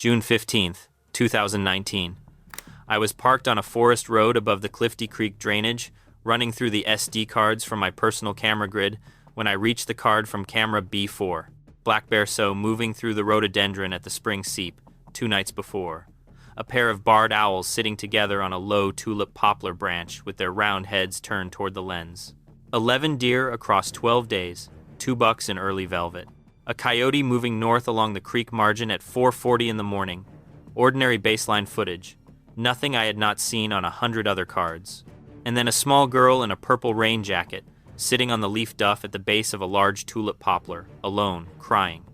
June 15th, 2019. I was parked on a forest road above the Clifty Creek drainage, running through the SD cards from my personal camera grid when I reached the card from camera B4, black bear sow moving through the rhododendron at the spring seep, 2 nights before. A pair of barred owls sitting together on a low tulip poplar branch with their round heads turned toward the lens. 11 deer across 12 days, 2 bucks in early velvet. A coyote moving north along the creek margin at 4:40 in the morning. Ordinary baseline footage. Nothing I had not seen on 100 other cards. And then a small girl in a purple rain jacket, sitting on the leaf duff at the base of a large tulip poplar, alone, crying.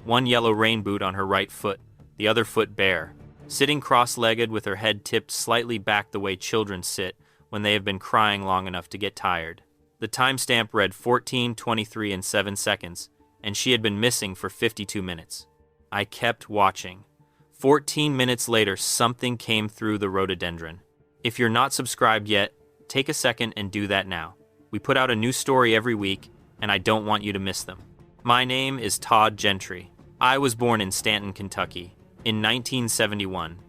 1 yellow rain boot on her right foot, the other foot bare, sitting cross-legged with her head tipped slightly back the way children sit when they have been crying long enough to get tired. The timestamp read 14:23 and 7 seconds, and she had been missing for 52 minutes. I kept watching. 14 minutes later, something came through the rhododendron. If you're not subscribed yet, take a second and do that now. We put out a new story every week, and I don't want you to miss them. My name is Todd Gentry. I was born in Stanton, Kentucky, in 1971,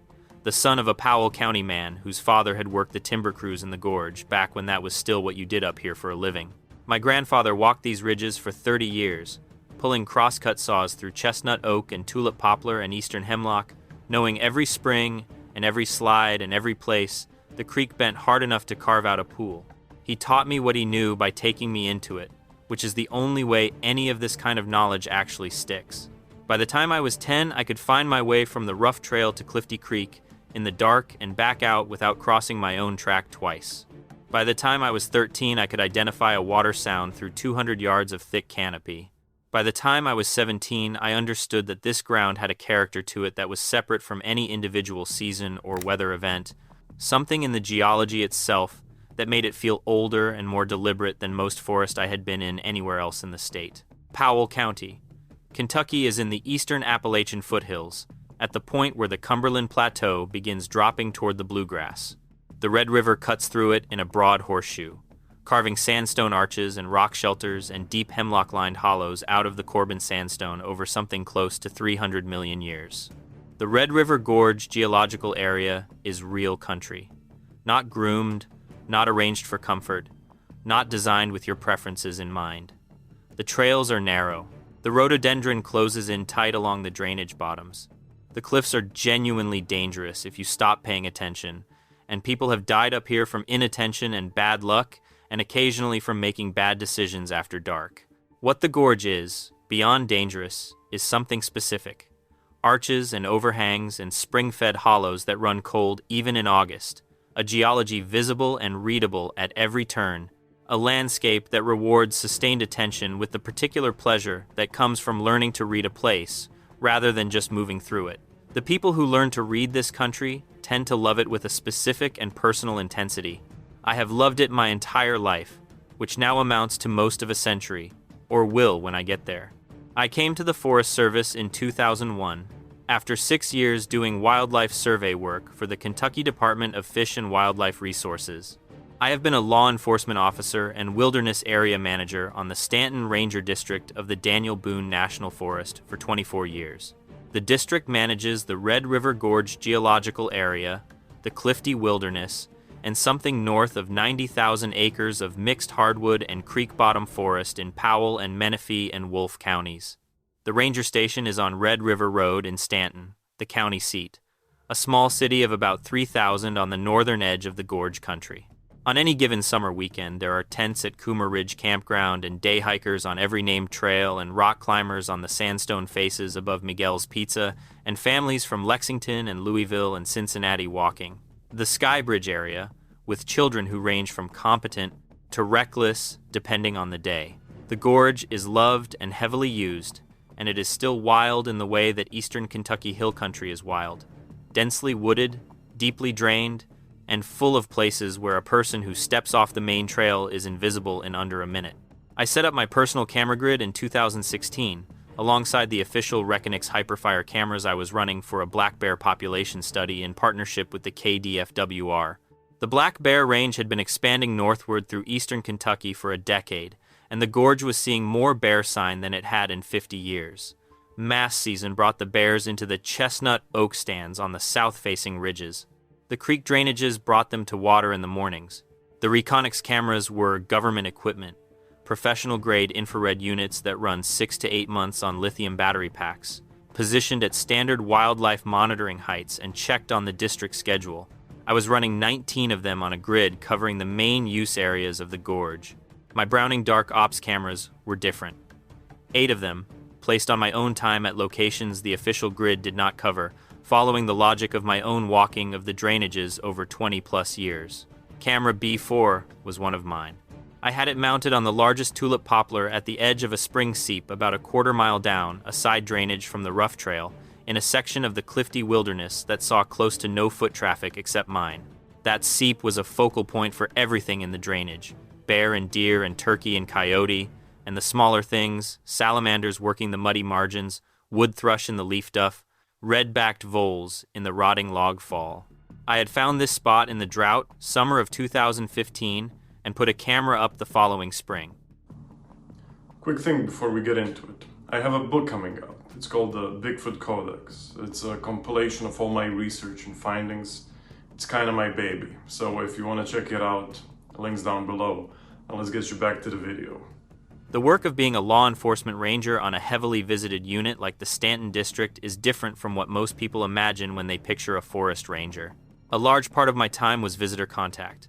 the son of a Powell County man whose father had worked the timber crews in the gorge back when that was still what you did up here for a living. My grandfather walked these ridges for 30 years, pulling crosscut saws through chestnut oak and tulip poplar and eastern hemlock, knowing every spring and every slide and every place the creek bent hard enough to carve out a pool. He taught me what he knew by taking me into it, which is the only way any of this kind of knowledge actually sticks. By the time I was 10, I could find my way from the rough trail to Clifty Creek in the dark and back out without crossing my own track twice. By the time I was 13, I could identify a water sound through 200 yards of thick canopy. By the time I was 17, I understood that this ground had a character to it that was separate from any individual season or weather event, something in the geology itself that made it feel older and more deliberate than most forest I had been in anywhere else in the state. Powell County. Kentucky is in the eastern Appalachian foothills, at the point where the Cumberland Plateau begins dropping toward the bluegrass. The Red River cuts through it in a broad horseshoe, carving sandstone arches and rock shelters and deep hemlock-lined hollows out of the Corbin sandstone over something close to 300 million years. The Red River Gorge geological area is real country. Not groomed, not arranged for comfort, not designed with your preferences in mind. The trails are narrow. The rhododendron closes in tight along the drainage bottoms. The cliffs are genuinely dangerous if you stop paying attention, and people have died up here from inattention and bad luck, and occasionally from making bad decisions after dark. What the gorge is, beyond dangerous, is something specific. Arches and overhangs and spring-fed hollows that run cold even in August, a geology visible and readable at every turn, a landscape that rewards sustained attention with the particular pleasure that comes from learning to read a place, rather than just moving through it. The people who learn to read this country tend to love it with a specific and personal intensity. I have loved it my entire life, which now amounts to most of a century, or will when I get there. I came to the Forest Service in 2001, after 6 years doing wildlife survey work for the Kentucky Department of Fish and Wildlife Resources. I have been a law enforcement officer and wilderness area manager on the Stanton Ranger District of the Daniel Boone National Forest for 24 years. The district manages the Red River Gorge geological area, the Clifty Wilderness, and something north of 90,000 acres of mixed hardwood and creek bottom forest in Powell and Menifee and Wolfe counties. The ranger station is on Red River Road in Stanton, the county seat, a small city of about 3,000 on the northern edge of the gorge country. On any given summer weekend, there are tents at Coomer Ridge Campground and day hikers on every named trail and rock climbers on the sandstone faces above Miguel's Pizza and families from Lexington and Louisville and Cincinnati walking. The Sky Bridge area, with children who range from competent to reckless depending on the day. The gorge is loved and heavily used, and it is still wild in the way that eastern Kentucky hill country is wild. Densely wooded, deeply drained, and full of places where a person who steps off the main trail is invisible in under a minute. I set up my personal camera grid in 2016, alongside the official Reckonix Hyperfire cameras I was running for a black bear population study in partnership with the KDFWR. The black bear range had been expanding northward through eastern Kentucky for a decade, and the gorge was seeing more bear sign than it had in 50 years. Mass season brought the bears into the chestnut oak stands on the south-facing ridges. The creek drainages brought them to water in the mornings. The Reconyx cameras were government equipment, professional-grade infrared units that run 6 to 8 months on lithium battery packs, positioned at standard wildlife monitoring heights and checked on the district schedule. I was running 19 of them on a grid covering the main use areas of the gorge. My Browning Dark Ops cameras were different. 8 of them, placed on my own time at locations the official grid did not cover, following the logic of my own walking of the drainages over 20-plus years. Camera B4 was one of mine. I had it mounted on the largest tulip poplar at the edge of a spring seep about a quarter-mile down, a side drainage from the rough trail, in a section of the Clifty wilderness that saw close to no foot traffic except mine. That seep was a focal point for everything in the drainage: bear and deer and turkey and coyote, and the smaller things, salamanders working the muddy margins, wood thrush in the leaf duff, red-backed voles in the rotting log fall. I had found this spot in the drought, summer of 2015, and put a camera up the following spring. Quick thing before we get into it. I have a book coming out. It's called the Bigfoot Codex. It's a compilation of all my research and findings. It's kind of my baby. So if you want to check it out, link's down below. Now let's get you back to the video. The work of being a law enforcement ranger on a heavily visited unit like the Stanton District is different from what most people imagine when they picture a forest ranger. A large part of my time was visitor contact.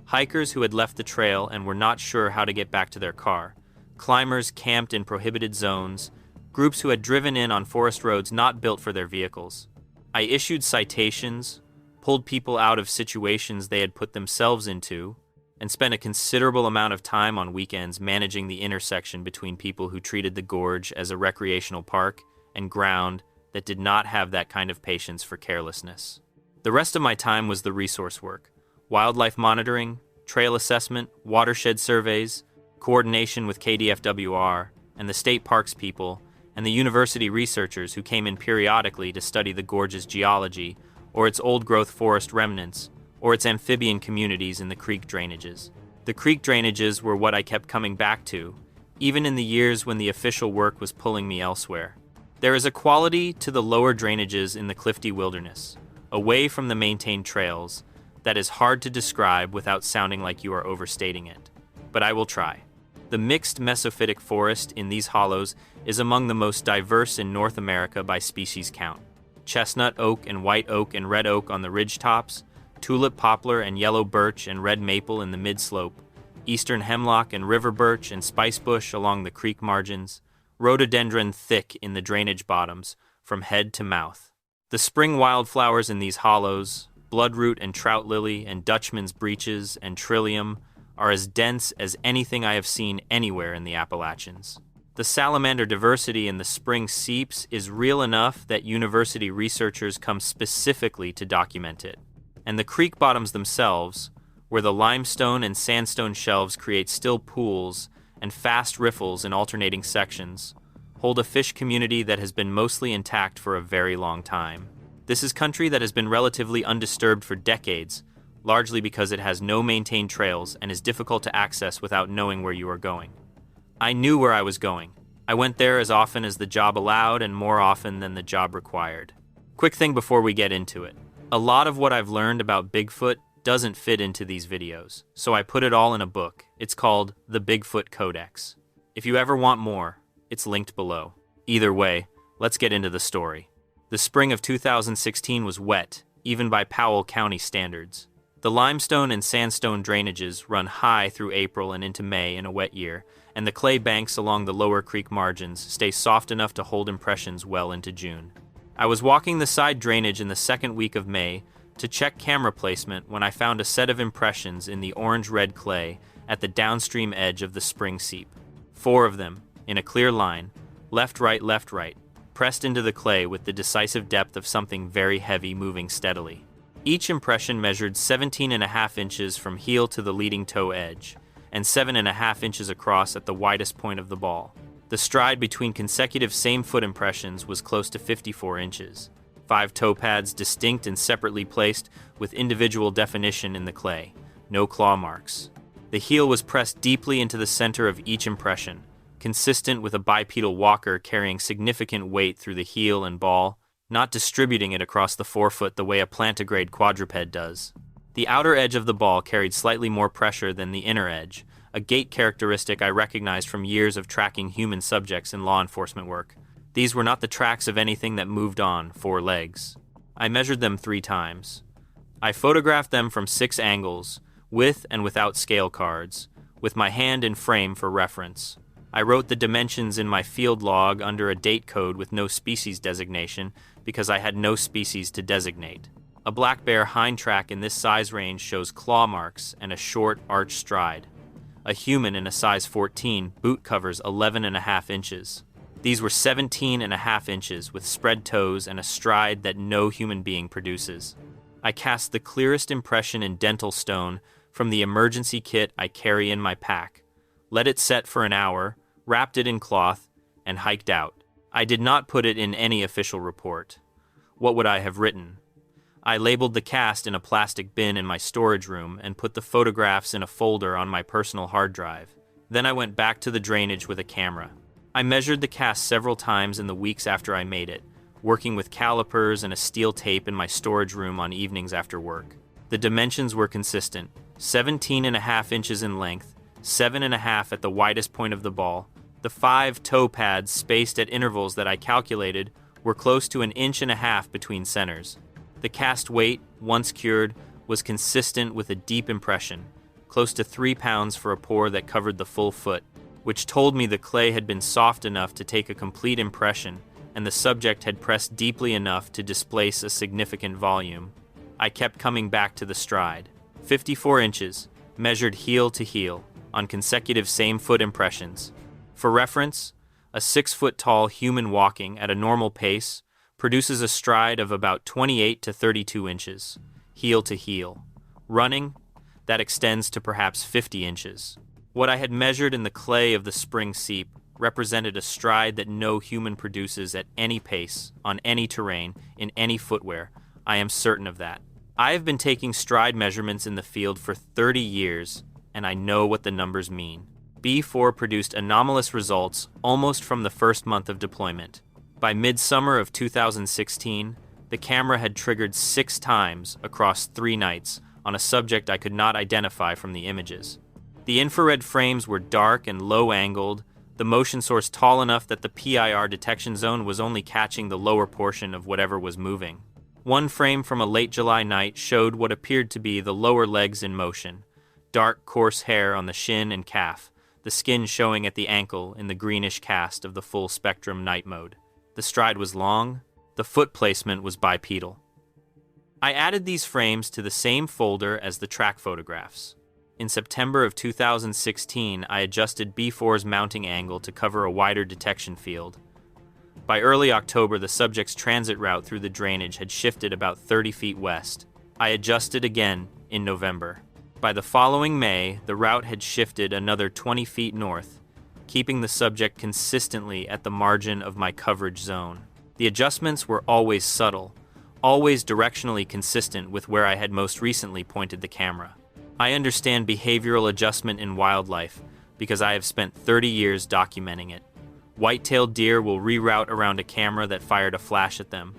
Hikers who had left the trail and were not sure how to get back to their car. Climbers camped in prohibited zones. Groups who had driven in on forest roads not built for their vehicles. I issued citations, pulled people out of situations they had put themselves into, and spent a considerable amount of time on weekends managing the intersection between people who treated the gorge as a recreational park and ground that did not have that kind of patience for carelessness. The rest of my time was the resource work: wildlife monitoring, trail assessment, watershed surveys, coordination with KDFWR and the state parks people, and the university researchers who came in periodically to study the gorge's geology, or its old-growth forest remnants, or its amphibian communities in the creek drainages. The creek drainages were what I kept coming back to, even in the years when the official work was pulling me elsewhere. There is a quality to the lower drainages in the Clifty wilderness, away from the maintained trails, that is hard to describe without sounding like you are overstating it. But I will try. The mixed mesophytic forest in these hollows is among the most diverse in North America by species count. Chestnut oak and white oak and red oak on the ridge tops, tulip poplar and yellow birch and red maple in the mid-slope, eastern hemlock and river birch and spicebush along the creek margins, rhododendron thick in the drainage bottoms, from head to mouth. The spring wildflowers in these hollows, bloodroot and trout lily and Dutchman's breeches and trillium, are as dense as anything I have seen anywhere in the Appalachians. The salamander diversity in the spring seeps is real enough that university researchers come specifically to document it. And the creek bottoms themselves, where the limestone and sandstone shelves create still pools and fast riffles in alternating sections, hold a fish community that has been mostly intact for a very long time. This is country that has been relatively undisturbed for decades, largely because it has no maintained trails and is difficult to access without knowing where you are going. I knew where I was going. I went there as often as the job allowed and more often than the job required. Quick thing before we get into it. A lot of what I've learned about Bigfoot doesn't fit into these videos, so I put it all in a book. It's called The Bigfoot Codex. If you ever want more, it's linked below. Either way, let's get into the story. The spring of 2016 was wet, even by Powell County standards. The limestone and sandstone drainages run high through April and into May in a wet year, and the clay banks along the lower creek margins stay soft enough to hold impressions well into June. I was walking the side drainage in the second week of May to check camera placement when I found a set of impressions in the orange-red clay at the downstream edge of the spring seep. 4 of them, in a clear line, left, right, pressed into the clay with the decisive depth of something very heavy moving steadily. Each impression measured 17.5 inches from heel to the leading toe edge, and 7.5 inches across at the widest point of the ball. The stride between consecutive same-foot impressions was close to 54 inches. 5 toe pads distinct and separately placed with individual definition in the clay. No claw marks. The heel was pressed deeply into the center of each impression, consistent with a bipedal walker carrying significant weight through the heel and ball, not distributing it across the forefoot the way a plantigrade quadruped does. The outer edge of the ball carried slightly more pressure than the inner edge, a gait characteristic I recognized from years of tracking human subjects in law enforcement work. These were not the tracks of anything that moved on 4 legs. I measured them 3 times. I photographed them from 6 angles, with and without scale cards, with my hand in frame for reference. I wrote the dimensions in my field log under a date code with no species designation because I had no species to designate. A black bear hind track in this size range shows claw marks and a short arch stride. A human in a size 14 boot covers 11.5 inches. These were 17.5 inches with spread toes and a stride that no human being produces. I cast the clearest impression in dental stone from the emergency kit I carry in my pack, let it set for an hour, wrapped it in cloth, and hiked out. I did not put it in any official report. What would I have written? I labeled the cast in a plastic bin in my storage room and put the photographs in a folder on my personal hard drive. Then I went back to the drainage with a camera. I measured the cast several times in the weeks after I made it, working with calipers and a steel tape in my storage room on evenings after work. The dimensions were consistent, 17.5 inches in length, 7.5 at the widest point of the ball. The 5 toe pads spaced at intervals that I calculated were close to 1.5 inches between centers. The cast weight, once cured, was consistent with a deep impression, close to 3 pounds for a pour that covered the full foot, which told me the clay had been soft enough to take a complete impression and the subject had pressed deeply enough to displace a significant volume. I kept coming back to the stride. 54 inches, measured heel to heel, on consecutive same-foot impressions. For reference, a 6-foot-tall human walking at a normal pace produces a stride of about 28 to 32 inches, heel to heel. Running, that extends to perhaps 50 inches. What I had measured in the clay of the spring seep represented a stride that no human produces at any pace, on any terrain, in any footwear. I am certain of that. I have been taking stride measurements in the field for 30 years, and I know what the numbers mean. B4 produced anomalous results almost from the first month of deployment. By midsummer of 2016, the camera had triggered 6 times across 3 nights on a subject I could not identify from the images. The infrared frames were dark and low-angled, the motion source tall enough that the PIR detection zone was only catching the lower portion of whatever was moving. One frame from a late July night showed what appeared to be the lower legs in motion, dark, coarse hair on the shin and calf, the skin showing at the ankle in the greenish cast of the full-spectrum night mode. The stride was long, the foot placement was bipedal. I added these frames to the same folder as the track photographs. In September of 2016, I adjusted B4's mounting angle to cover a wider detection field. By early October, the subject's transit route through the drainage had shifted about 30 feet west. I adjusted again in November. By the following May, the route had shifted another 20 feet north, keeping the subject consistently at the margin of my coverage zone. The adjustments were always subtle, always directionally consistent with where I had most recently pointed the camera. I understand behavioral adjustment in wildlife because I have spent 30 years documenting it. White-tailed deer will reroute around a camera that fired a flash at them.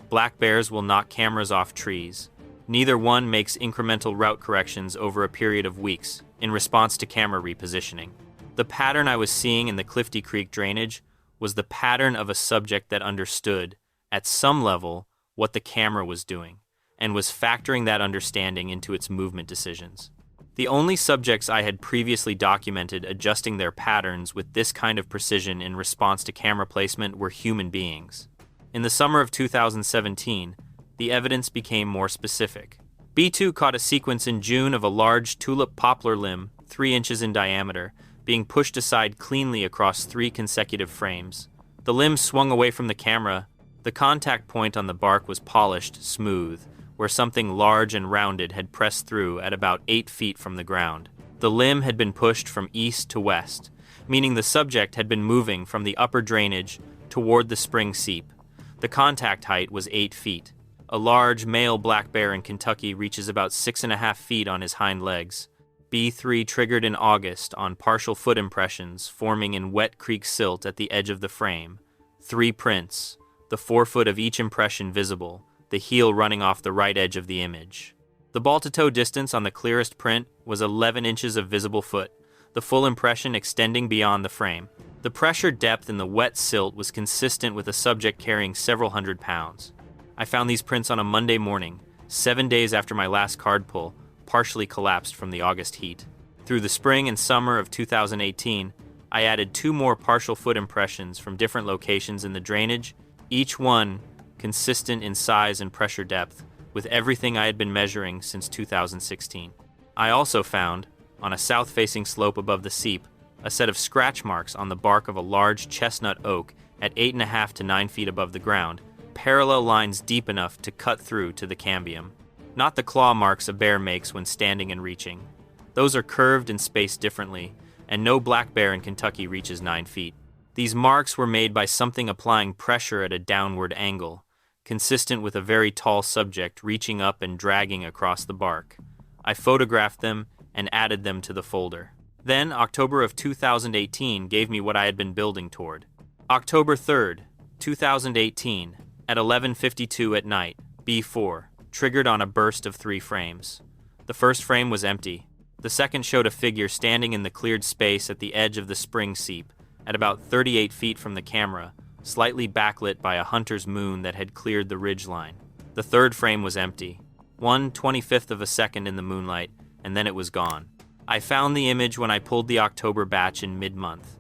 Black bears will knock cameras off trees. Neither one makes incremental route corrections over a period of weeks in response to camera repositioning. The pattern I was seeing in the Clifty Creek drainage was the pattern of a subject that understood, at some level, what the camera was doing, and was factoring that understanding into its movement decisions. The only subjects I had previously documented adjusting their patterns with this kind of precision in response to camera placement were human beings. In the summer of 2017, the evidence became more specific. B2 caught a sequence in June of a large tulip poplar limb, 3 inches in diameter, being pushed aside cleanly across 3 consecutive frames. The limb swung away from the camera. The contact point on the bark was polished, smooth, where something large and rounded had pressed through at about 8 feet from the ground. The limb had been pushed from east to west, meaning the subject had been moving from the upper drainage toward the spring seep. The contact height was 8 feet. A large male black bear in Kentucky reaches about 6.5 feet on his hind legs. B3 triggered in August on partial foot impressions forming in wet creek silt at the edge of the frame. 3 prints, the forefoot of each impression visible, the heel running off the right edge of the image. The ball-to-toe distance on the clearest print was 11 inches of visible foot, the full impression extending beyond the frame. The pressure depth in the wet silt was consistent with a subject carrying several hundred pounds. I found these prints on a Monday morning, 7 days after my last card pull, partially collapsed from the August heat. Through the spring and summer of 2018, I added 2 more partial foot impressions from different locations in the drainage, each one consistent in size and pressure depth with everything I had been measuring since 2016. I also found, on a south-facing slope above the seep, a set of scratch marks on the bark of a large chestnut oak at 8.5 to 9 feet above the ground, parallel lines deep enough to cut through to the cambium. Not the claw marks a bear makes when standing and reaching. Those are curved and spaced differently, and no black bear in Kentucky reaches 9 feet. These marks were made by something applying pressure at a downward angle, consistent with a very tall subject reaching up and dragging across the bark. I photographed them and added them to the folder. Then, October of 2018 gave me what I had been building toward. October 3rd, 2018, at 11:52 at night, B4, triggered on a burst of 3 frames. The first frame was empty. The second showed a figure standing in the cleared space at the edge of the spring seep, at about 38 feet from the camera, slightly backlit by a hunter's moon that had cleared the ridgeline. The third frame was empty, 1/25th of a second in the moonlight, and then it was gone. I found the image when I pulled the October batch in mid-month.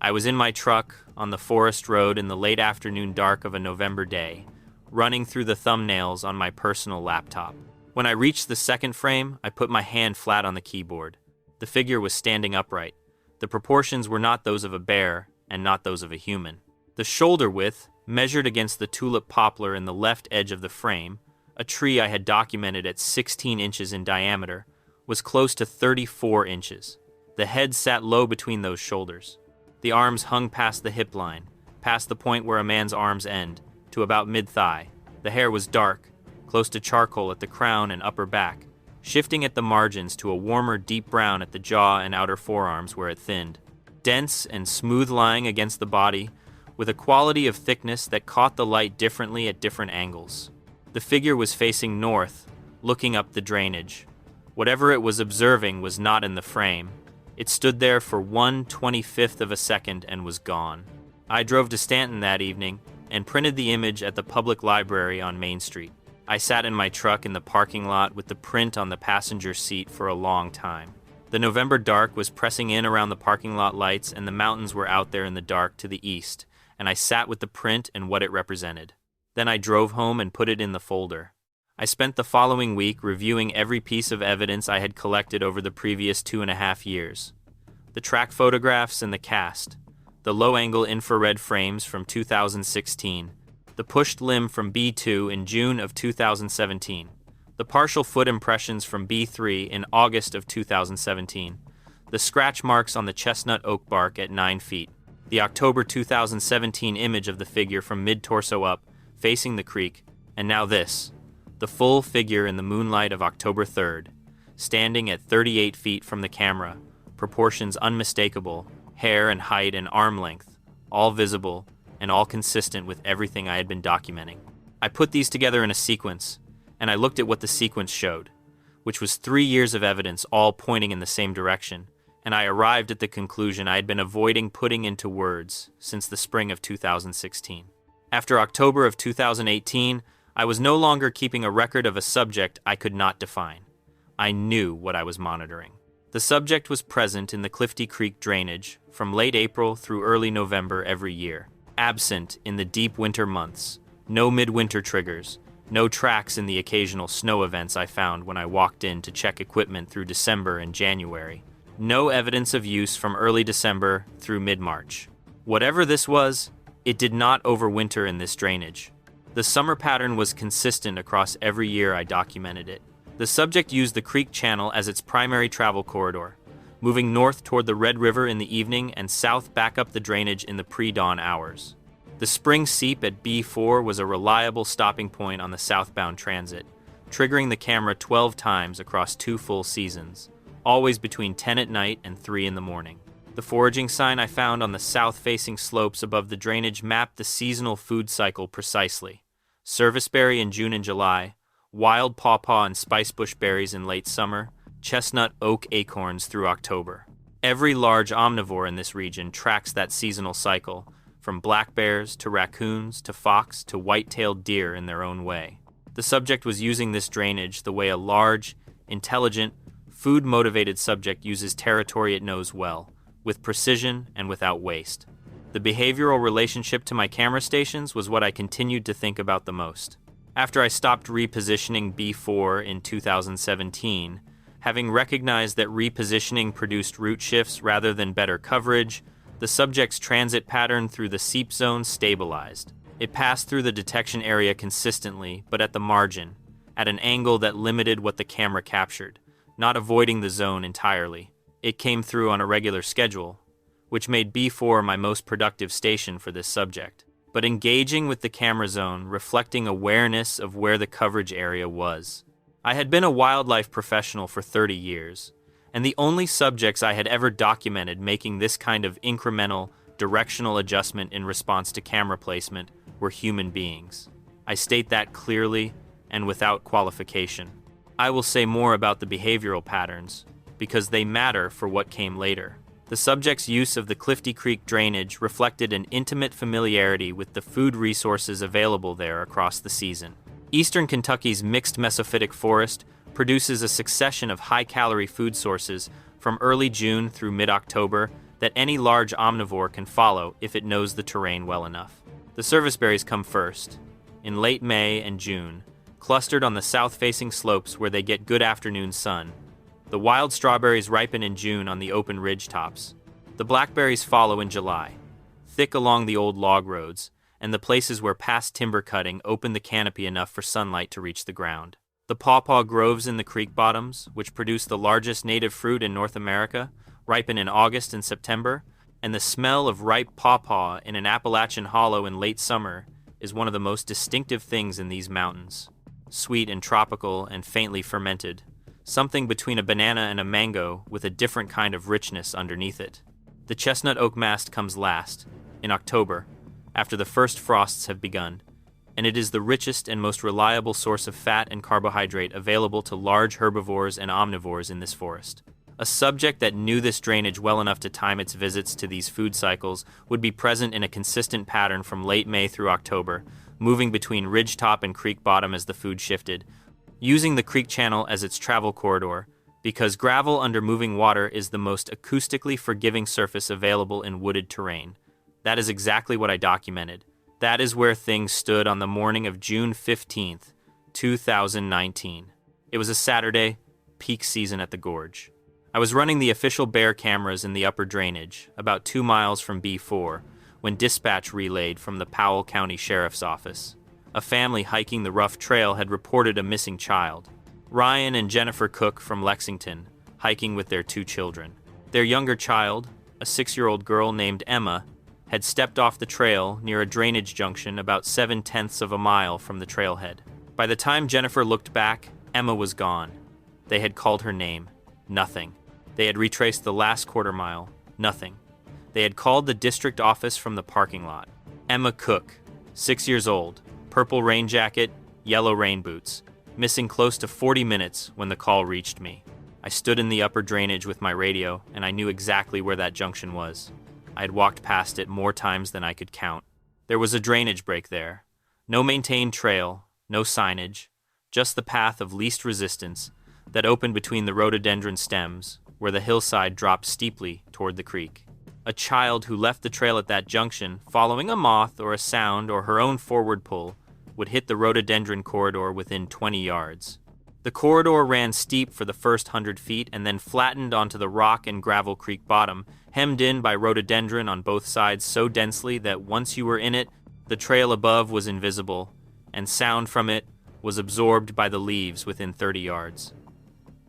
I was in my truck on the forest road in the late afternoon dark of a November day, running through the thumbnails on my personal laptop. When I reached the second frame, I put my hand flat on the keyboard. The figure was standing upright. The proportions were not those of a bear and not those of a human. The shoulder width, measured against the tulip poplar in the left edge of the frame, a tree I had documented at 16 inches in diameter, was close to 34 inches. The head sat low between those shoulders. The arms hung past the hip line, past the point where a man's arms end, to about mid-thigh. The hair was dark, close to charcoal at the crown and upper back, shifting at the margins to a warmer deep brown at the jaw and outer forearms where it thinned. Dense and smooth lying against the body, with a quality of thickness that caught the light differently at different angles. The figure was facing north, looking up the drainage. Whatever it was observing was not in the frame. It stood there for 1/25th of a second and was gone. I drove to Stanton that evening and printed the image at the public library on Main Street. I sat in my truck in the parking lot with the print on the passenger seat for a long time. The November dark was pressing in around the parking lot lights and the mountains were out there in the dark to the east, and I sat with the print and what it represented. Then I drove home and put it in the folder. I spent the following week reviewing every piece of evidence I had collected over the previous 2.5 years. The track photographs and the cast, the low-angle infrared frames from 2016, the pushed limb from B2 in June of 2017, the partial foot impressions from B3 in August of 2017, the scratch marks on the chestnut oak bark at 9 feet, the October 2017 image of the figure from mid-torso up, facing the creek, and now this. The full figure in the moonlight of October 3rd, standing at 38 feet from the camera, proportions unmistakable, hair and height and arm length, all visible and all consistent with everything I had been documenting. I put these together in a sequence, and I looked at what the sequence showed, which was 3 years of evidence all pointing in the same direction, and I arrived at the conclusion I had been avoiding putting into words since the spring of 2016. After October of 2018, I was no longer keeping a record of a subject I could not define. I knew what I was monitoring. The subject was present in the Clifty Creek drainage from late April through early November every year. Absent in the deep winter months. No midwinter triggers. No tracks in the occasional snow events I found when I walked in to check equipment through December and January. No evidence of use from early December through mid-March. Whatever this was, it did not overwinter in this drainage. The summer pattern was consistent across every year I documented it. The subject used the creek channel as its primary travel corridor, moving north toward the Red River in the evening and south back up the drainage in the pre-dawn hours. The spring seep at B4 was a reliable stopping point on the southbound transit, triggering the camera 12 times across 2 full seasons, always between 10 at night and 3 in the morning. The foraging sign I found on the south-facing slopes above the drainage mapped the seasonal food cycle precisely. Serviceberry in June and July, wild pawpaw and spicebush berries in late summer, chestnut oak acorns through October. Every large omnivore in this region tracks that seasonal cycle, from black bears to raccoons to fox to white-tailed deer in their own way. The subject was using this drainage the way a large, intelligent, food-motivated subject uses territory it knows well, with precision and without waste. The behavioral relationship to my camera stations was what I continued to think about the most. After I stopped repositioning B4 in 2017, having recognized that repositioning produced route shifts rather than better coverage, the subject's transit pattern through the seep zone stabilized. It passed through the detection area consistently, but at the margin, at an angle that limited what the camera captured, not avoiding the zone entirely. It came through on a regular schedule, which made B4 my most productive station for this subject. But engaging with the camera zone, reflecting awareness of where the coverage area was. I had been a wildlife professional for 30 years, and the only subjects I had ever documented making this kind of incremental, directional adjustment in response to camera placement were human beings. I state that clearly and without qualification. I will say more about the behavioral patterns, because they matter for what came later. The subject's use of the Clifty Creek drainage reflected an intimate familiarity with the food resources available there across the season. Eastern Kentucky's mixed mesophytic forest produces a succession of high-calorie food sources from early June through mid-October that any large omnivore can follow if it knows the terrain well enough. The serviceberries come first, in late May and June, clustered on the south-facing slopes where they get good afternoon sun. The wild strawberries ripen in June on the open ridge tops. The blackberries follow in July, thick along the old log roads, and the places where past timber cutting open the canopy enough for sunlight to reach the ground. The pawpaw groves in the creek bottoms, which produce the largest native fruit in North America, ripen in August and September, and the smell of ripe pawpaw in an Appalachian hollow in late summer is one of the most distinctive things in these mountains. Sweet and tropical and faintly fermented. Something between a banana and a mango with a different kind of richness underneath it. The chestnut oak mast comes last, in October, after the first frosts have begun, and it is the richest and most reliable source of fat and carbohydrate available to large herbivores and omnivores in this forest. A subject that knew this drainage well enough to time its visits to these food cycles would be present in a consistent pattern from late May through October, moving between ridgetop and creek bottom as the food shifted, using the creek channel as its travel corridor, because gravel under moving water is the most acoustically forgiving surface available in wooded terrain. That is exactly what I documented. That is where things stood on the morning of June 15th, 2019. It was a Saturday, peak season at the gorge. I was running the official bear cameras in the upper drainage, about 2 miles from B4, when dispatch relayed from the Powell County Sheriff's Office. A family hiking the rough trail had reported a missing child. Ryan and Jennifer Cook from Lexington, hiking with their 2 children. Their younger child, a 6-year-old girl named Emma, had stepped off the trail near a drainage junction about 7/10 of a mile from the trailhead. By the time Jennifer looked back, Emma was gone. They had called her name. Nothing. They had retraced the last quarter mile. Nothing. They had called the district office from the parking lot. Emma Cook, 6 years old, purple rain jacket, yellow rain boots, missing close to 40 minutes when the call reached me. I stood in the upper drainage with my radio, and I knew exactly where that junction was. I had walked past it more times than I could count. There was a drainage break there. No maintained trail, no signage, just the path of least resistance that opened between the rhododendron stems, where the hillside dropped steeply toward the creek. A child who left the trail at that junction, following a moth or a sound or her own forward pull, would hit the rhododendron corridor within 20 yards. The corridor ran steep for the first 100 feet and then flattened onto the rock and gravel creek bottom, hemmed in by rhododendron on both sides so densely that once you were in it, the trail above was invisible, and sound from it was absorbed by the leaves within 30 yards.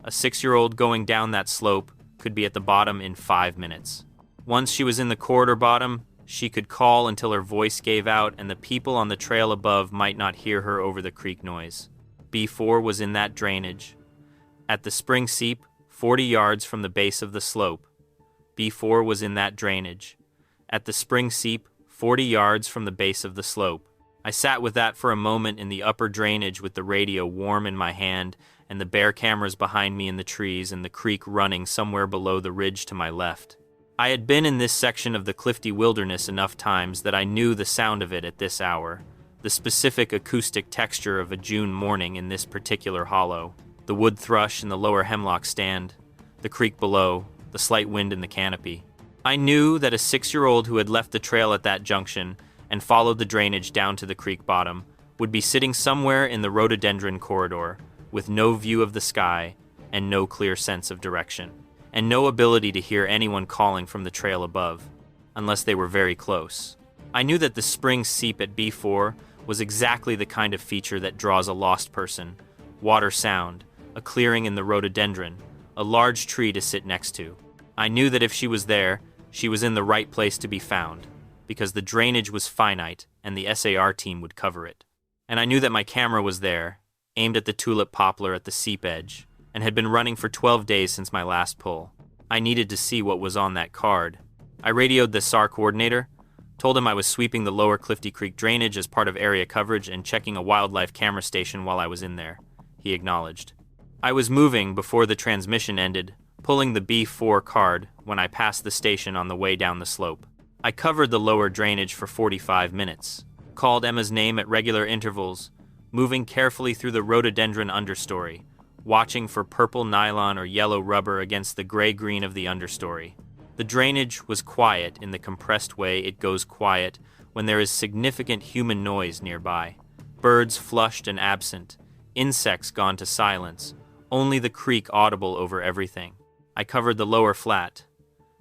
A 6-year-old going down that slope could be at the bottom in 5 minutes. Once she was in the corridor bottom, she could call until her voice gave out and the people on the trail above might not hear her over the creek noise. B4 was in that drainage. At the spring seep, 40 yards from the base of the slope. B4 was in that drainage. At the spring seep, 40 yards from the base of the slope. I sat with that for a moment in the upper drainage with the radio warm in my hand and the bear cameras behind me in the trees and the creek running somewhere below the ridge to my left. I had been in this section of the Clifty wilderness enough times that I knew the sound of it at this hour, the specific acoustic texture of a June morning in this particular hollow, the wood thrush in the lower hemlock stand, the creek below, the slight wind in the canopy. I knew that a 6-year-old who had left the trail at that junction and followed the drainage down to the creek bottom would be sitting somewhere in the rhododendron corridor with no view of the sky and no clear sense of direction, and no ability to hear anyone calling from the trail above, unless they were very close. I knew that the spring seep at B4 was exactly the kind of feature that draws a lost person: water sound, a clearing in the rhododendron, a large tree to sit next to. I knew that if she was there, she was in the right place to be found, because the drainage was finite and the SAR team would cover it. And I knew that my camera was there, aimed at the tulip poplar at the seep edge, and had been running for 12 days since my last pull. I needed to see what was on that card. I radioed the SAR coordinator, told him I was sweeping the lower Clifty Creek drainage as part of area coverage and checking a wildlife camera station while I was in there. He acknowledged. I was moving before the transmission ended, pulling the B4 card when I passed the station on the way down the slope. I covered the lower drainage for 45 minutes, called Emma's name at regular intervals, moving carefully through the rhododendron understory, watching for purple nylon or yellow rubber against the gray-green of the understory. The drainage was quiet in the compressed way it goes quiet when there is significant human noise nearby. Birds flushed and absent, insects gone to silence, only the creek audible over everything. I covered the lower flat,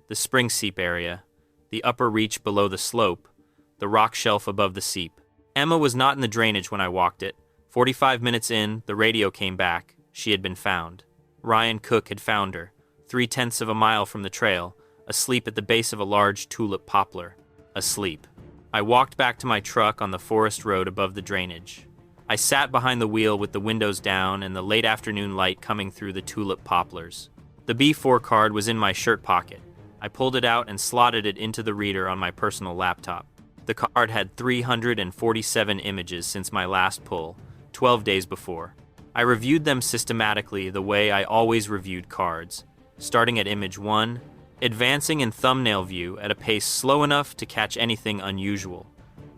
the spring seep area, the upper reach below the slope, the rock shelf above the seep. Emma was not in the drainage when I walked it. 45 minutes in, the radio came back. She had been found. Ryan Cook had found her, 3/10 of a mile from the trail, asleep at the base of a large tulip poplar. Asleep. I walked back to my truck on the forest road above the drainage. I sat behind the wheel with the windows down and the late afternoon light coming through the tulip poplars. The B4 card was in my shirt pocket. I pulled it out and slotted it into the reader on my personal laptop. The card had 347 images since my last pull, 12 days before. I reviewed them systematically the way I always reviewed cards, starting at image 1, advancing in thumbnail view at a pace slow enough to catch anything unusual,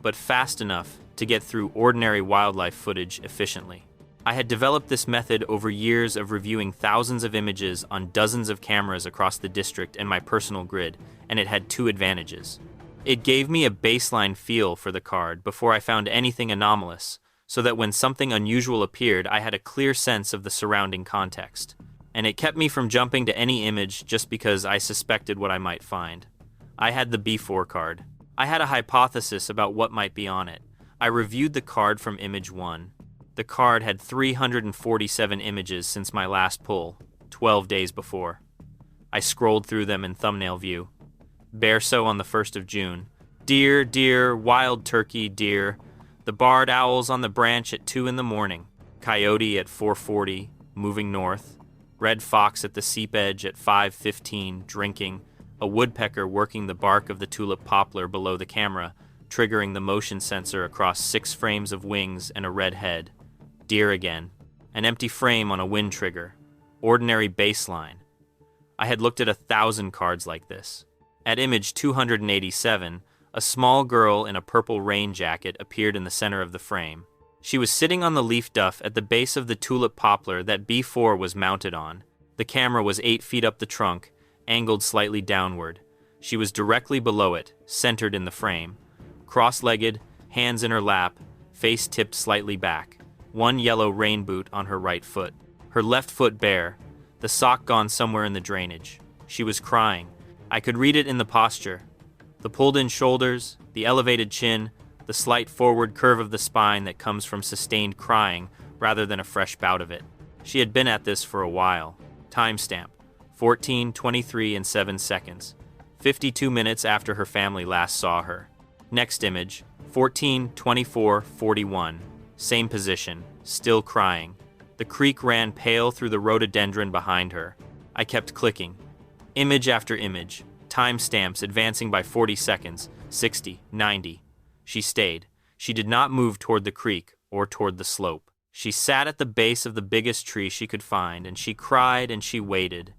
but fast enough to get through ordinary wildlife footage efficiently. I had developed this method over years of reviewing thousands of images on dozens of cameras across the district and my personal grid, and it had 2 advantages. It gave me a baseline feel for the card before I found anything anomalous, so that when something unusual appeared, I had a clear sense of the surrounding context. And it kept me from jumping to any image just because I suspected what I might find. I had the B4 card. I had a hypothesis about what might be on it. I reviewed the card from image 1. The card had 347 images since my last pull, 12 days before. I scrolled through them in thumbnail view. Bear sow on the 1st of June. Deer, deer, wild turkey, deer. The barred owls on the branch at 2 in the morning. Coyote at 4:40, moving north. Red fox at the seep edge at 5:15, drinking. A woodpecker working the bark of the tulip poplar below the camera, triggering the motion sensor across 6 frames of wings and a red head. Deer again. An empty frame on a wind trigger. Ordinary baseline. I had looked at 1,000 cards like this. At image 287, a small girl in a purple rain jacket appeared in the center of the frame. She was sitting on the leaf duff at the base of the tulip poplar that B4 was mounted on. The camera was 8 feet up the trunk, angled slightly downward. She was directly below it, centered in the frame. Cross-legged, hands in her lap, face tipped slightly back. 1 yellow rain boot on her right foot. Her left foot bare, the sock gone somewhere in the drainage. She was crying. I could read it in the posture. The pulled-in shoulders, the elevated chin, the slight forward curve of the spine that comes from sustained crying rather than a fresh bout of it. She had been at this for a while. Timestamp, 14:23 and 7 seconds. 52 minutes after her family last saw her. Next image, 14:24:41. Same position, still crying. The creek ran pale through the rhododendron behind her. I kept clicking. Image after image, timestamps advancing by 40 seconds, 60, 90. She stayed. She did not move toward the creek or toward the slope. She sat at the base of the biggest tree she could find, and she cried and she waited.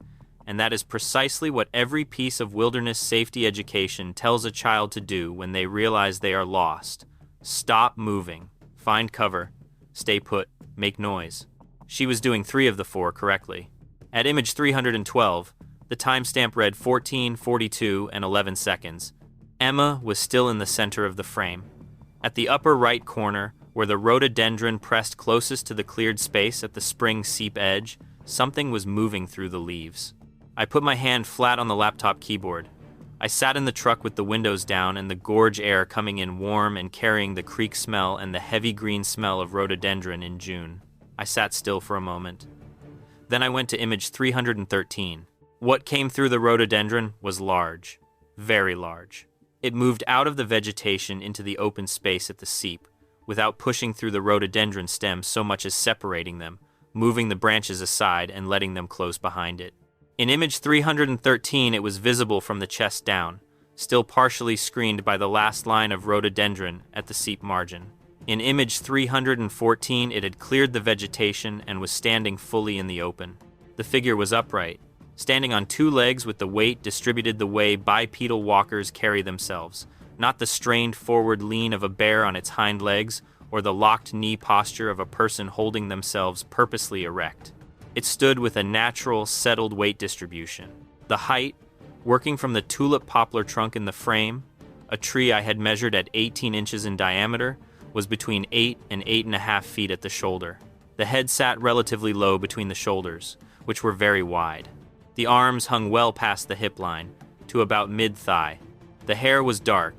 And that is precisely what every piece of wilderness safety education tells a child to do when they realize they are lost. Stop moving. Find cover. Stay put. Make noise. She was doing 3 of the 4 correctly. At image 312, the timestamp read 14, 42, and 11 seconds. Emma was still in the center of the frame. At the upper right corner, where the rhododendron pressed closest to the cleared space at the spring seep edge, something was moving through the leaves. I put my hand flat on the laptop keyboard. I sat in the truck with the windows down and the gorge air coming in warm and carrying the creek smell and the heavy green smell of rhododendron in June. I sat still for a moment. Then I went to image 313. What came through the rhododendron was large, very large. It moved out of the vegetation into the open space at the seep, without pushing through the rhododendron stems so much as separating them, moving the branches aside and letting them close behind it. In image 313, it was visible from the chest down, still partially screened by the last line of rhododendron at the seep margin. In image 314, it had cleared the vegetation and was standing fully in the open. The figure was upright, standing on 2 legs with the weight distributed the way bipedal walkers carry themselves, not the strained forward lean of a bear on its hind legs or the locked knee posture of a person holding themselves purposely erect. It stood with a natural, settled weight distribution. The height, working from the tulip poplar trunk in the frame, a tree I had measured at 18 inches in diameter, was between 8 and 8.5 feet at the shoulder. The head sat relatively low between the shoulders, which were very wide. The arms hung well past the hip line, to about mid-thigh. The hair was dark.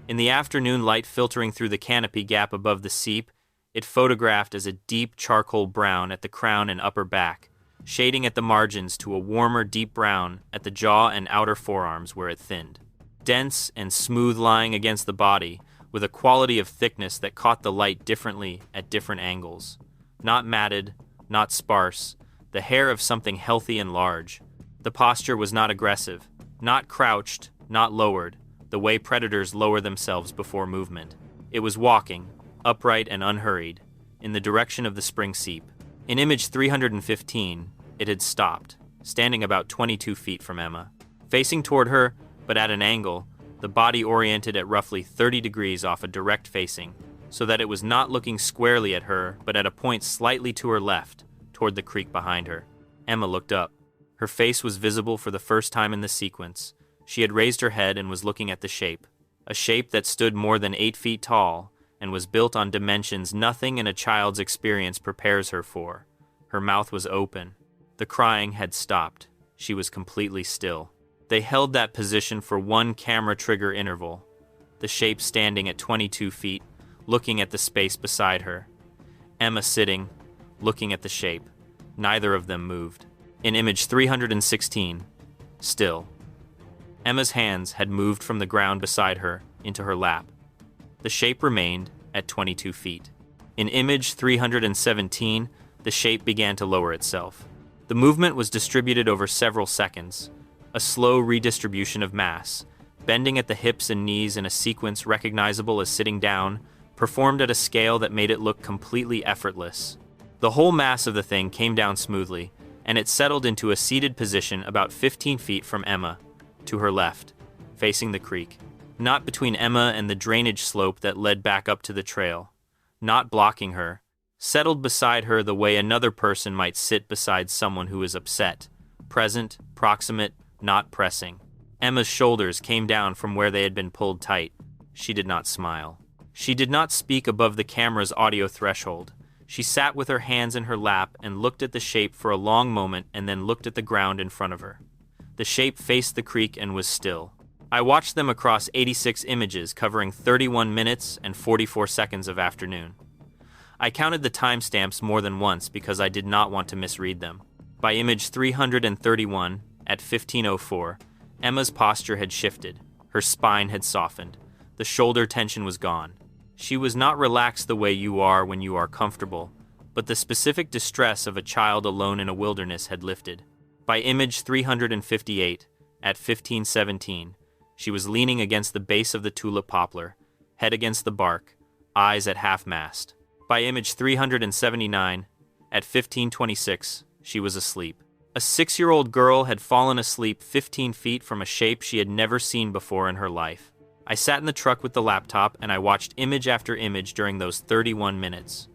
In the afternoon light filtering through the canopy gap above the seep, it photographed as a deep charcoal brown at the crown and upper back, shading at the margins to a warmer deep brown at the jaw and outer forearms where it thinned. Dense and smooth lying against the body, with a quality of thickness that caught the light differently at different angles. Not matted, not sparse, the hair of something healthy and large. The posture was not aggressive, not crouched, not lowered, the way predators lower themselves before movement. It was walking, upright and unhurried, in the direction of the spring seep. In image 315, it had stopped, standing about 22 feet from Emma. Facing toward her, but at an angle, the body oriented at roughly 30 degrees off a direct facing, so that it was not looking squarely at her, but at a point slightly to her left, toward the creek behind her. Emma looked up. Her face was visible for the first time in the sequence. She had raised her head and was looking at the shape, a shape that stood more than 8 feet tall, and was built on dimensions nothing in a child's experience prepares her for. Her mouth was open. The crying had stopped. She was completely still. They held that position for 1 camera trigger interval, the shape standing at 22 feet, looking at the space beside her. Emma sitting, looking at the shape. Neither of them moved. In image 316, still. Emma's hands had moved from the ground beside her into her lap. The shape remained at 22 feet. In image 317, the shape began to lower itself. The movement was distributed over several seconds, a slow redistribution of mass, bending at the hips and knees in a sequence recognizable as sitting down, performed at a scale that made it look completely effortless. The whole mass of the thing came down smoothly, and it settled into a seated position about 15 feet from Emma, to her left, facing the creek. Not between Emma and the drainage slope that led back up to the trail. Not blocking her. Settled beside her the way another person might sit beside someone who is upset. Present, proximate, not pressing. Emma's shoulders came down from where they had been pulled tight. She did not smile. She did not speak above the camera's audio threshold. She sat with her hands in her lap and looked at the shape for a long moment and then looked at the ground in front of her. The shape faced the creek and was still. I watched them across 86 images covering 31 minutes and 44 seconds of afternoon. I counted the timestamps more than once because I did not want to misread them. By image 331, at 15:04, Emma's posture had shifted. Her spine had softened. The shoulder tension was gone. She was not relaxed the way you are when you are comfortable, but the specific distress of a child alone in a wilderness had lifted. By image 358, at 15:17, she was leaning against the base of the tulip poplar, head against the bark, eyes at half-mast. By image 379, at 15:26, she was asleep. A 6-year-old girl had fallen asleep 15 feet from a shape she had never seen before in her life. I sat in the truck with the laptop and I watched image after image during those 31 minutes.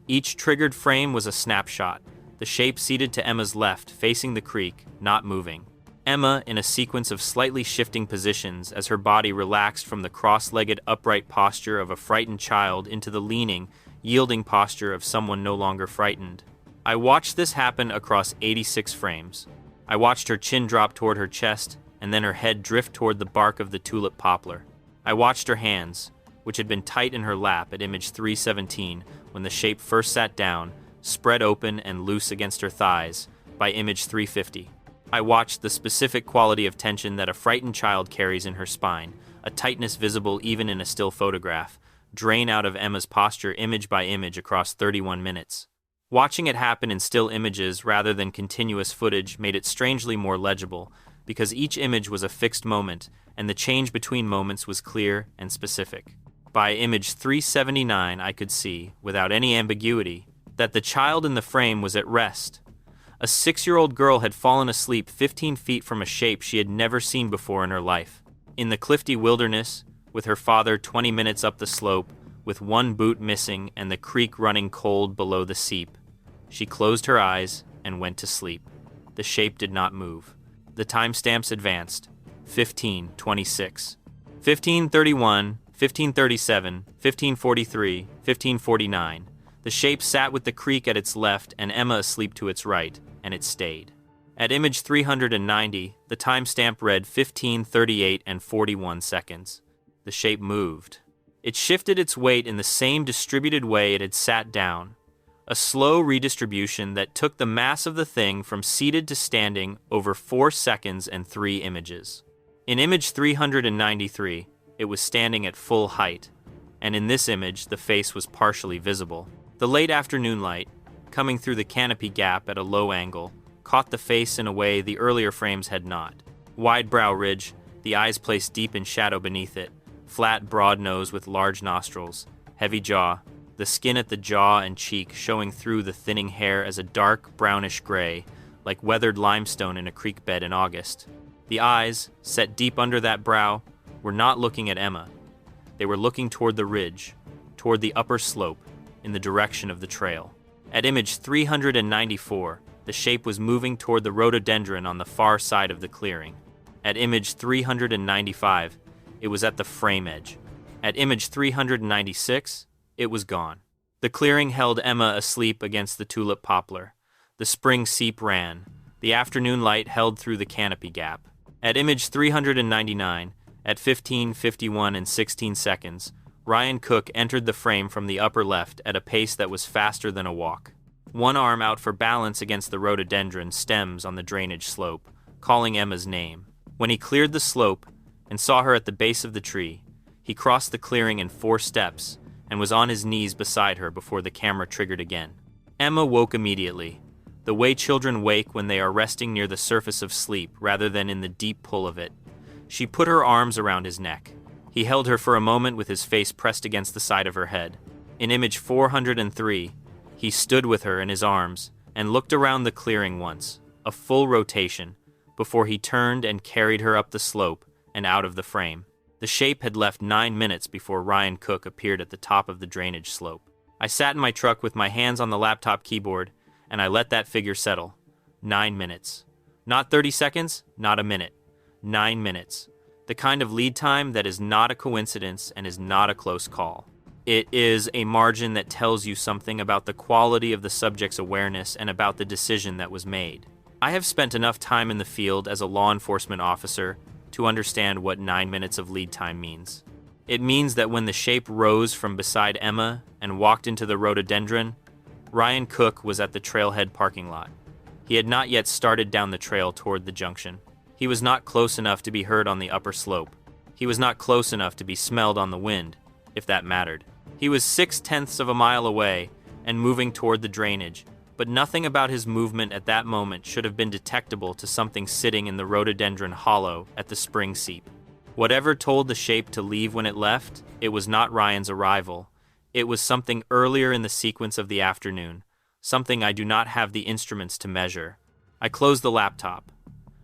Each triggered frame was a snapshot, the shape seated to Emma's left, facing the creek, not moving. Emma in a sequence of slightly shifting positions as her body relaxed from the cross-legged upright posture of a frightened child into the leaning, yielding posture of someone no longer frightened. I watched this happen across 86 frames. I watched her chin drop toward her chest and then her head drift toward the bark of the tulip poplar. I watched her hands, which had been tight in her lap at image 317 when the shape first sat down, spread open and loose against her thighs by image 350. I watched the specific quality of tension that a frightened child carries in her spine, a tightness visible even in a still photograph, drain out of Emma's posture image by image across 31 minutes. Watching it happen in still images rather than continuous footage made it strangely more legible, because each image was a fixed moment, and the change between moments was clear and specific. By image 379, I could see, without any ambiguity, that the child in the frame was at rest. A 6-year-old girl had fallen asleep 15 feet from a shape she had never seen before in her life. In the Clifty wilderness, with her father 20 minutes up the slope, with one boot missing and the creek running cold below the seep, she closed her eyes and went to sleep. The shape did not move. The timestamps advanced. 15:26, 15:31, 15:37, 15:43, 15:49. The shape sat with the creek at its left and Emma asleep to its right, and it stayed. At image 390, the timestamp read 15:38 and 41 seconds. The shape moved. It shifted its weight in the same distributed way it had sat down, a slow redistribution that took the mass of the thing from seated to standing over 4 seconds and 3 images. In image 393, it was standing at full height, and in this image, the face was partially visible. The late afternoon light, coming through the canopy gap at a low angle, caught the face in a way the earlier frames had not. Wide brow ridge, the eyes placed deep in shadow beneath it, flat, broad nose with large nostrils, heavy jaw, the skin at the jaw and cheek showing through the thinning hair as a dark, brownish gray, like weathered limestone in a creek bed in August. The eyes, set deep under that brow, were not looking at Emma. They were looking toward the ridge, toward the upper slope, in the direction of the trail. At image 394, the shape was moving toward the rhododendron on the far side of the clearing. At image 395, it was at the frame edge. At image 396, it was gone. The clearing held Emma asleep against the tulip poplar. The spring seep ran. The afternoon light held through the canopy gap. At image 399, at 15:51 and 16 seconds, Ryan Cook entered the frame from the upper left at a pace that was faster than a walk. One arm out for balance against the rhododendron stems on the drainage slope, calling Emma's name. When he cleared the slope and saw her at the base of the tree, he crossed the clearing in 4 steps and was on his knees beside her before the camera triggered again. Emma woke immediately, the way children wake when they are resting near the surface of sleep rather than in the deep pull of it. She put her arms around his neck. He held her for a moment with his face pressed against the side of her head. In image 403, he stood with her in his arms and looked around the clearing once, a full rotation, before he turned and carried her up the slope and out of the frame. The shape had left 9 minutes before Ryan Cook appeared at the top of the drainage slope. I sat in my truck with my hands on the laptop keyboard, and I let that figure settle. 9 minutes. Not 30 seconds, not a minute. 9 minutes. The kind of lead time that is not a coincidence and is not a close call. It is a margin that tells you something about the quality of the subject's awareness and about the decision that was made. I have spent enough time in the field as a law enforcement officer to understand what 9 minutes of lead time means. It means that when the shape rose from beside Emma and walked into the rhododendron, Ryan Cook was at the trailhead parking lot. He had not yet started down the trail toward the junction. He was not close enough to be heard on the upper slope. He was not close enough to be smelled on the wind, if that mattered. He was 0.6 of a mile away and moving toward the drainage, but but nothing about his movement at that moment should have been detectable to something sitting in the rhododendron hollow at the spring seep. Whatever told the shape to leave when it left, it was not Ryan's arrival. It was something earlier in the sequence of the afternoon, something I do not have the instruments to measure. I closed the laptop.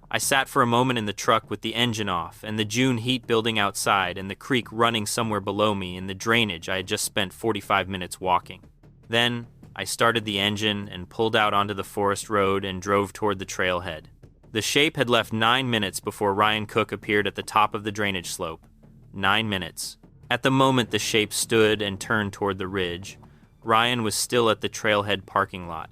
I sat for a moment in the truck with the engine off and the June heat building outside and the creek running somewhere below me in the drainage I had just spent 45 minutes walking. Then I started the engine and pulled out onto the forest road and drove toward the trailhead. The shape had left 9 minutes before Ryan Cook appeared at the top of the drainage slope. 9 minutes. At the moment the shape stood and turned toward the ridge, Ryan was still at the trailhead parking lot.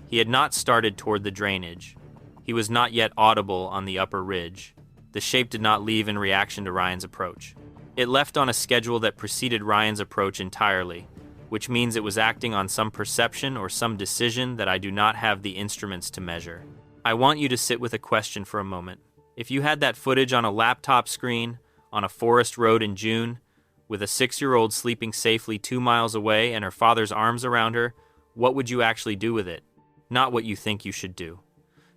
He had not started toward the drainage. He was not yet audible on the upper ridge. The shape did not leave in reaction to Ryan's approach. It left on a schedule that preceded Ryan's approach entirely, which means it was acting on some perception or some decision that I do not have the instruments to measure. I want you to sit with a question for a moment. If you had that footage on a laptop screen, on a forest road in June, with a 6-year-old sleeping safely 2 miles away and her father's arms around her, what would you actually do with it? Not what you think you should do.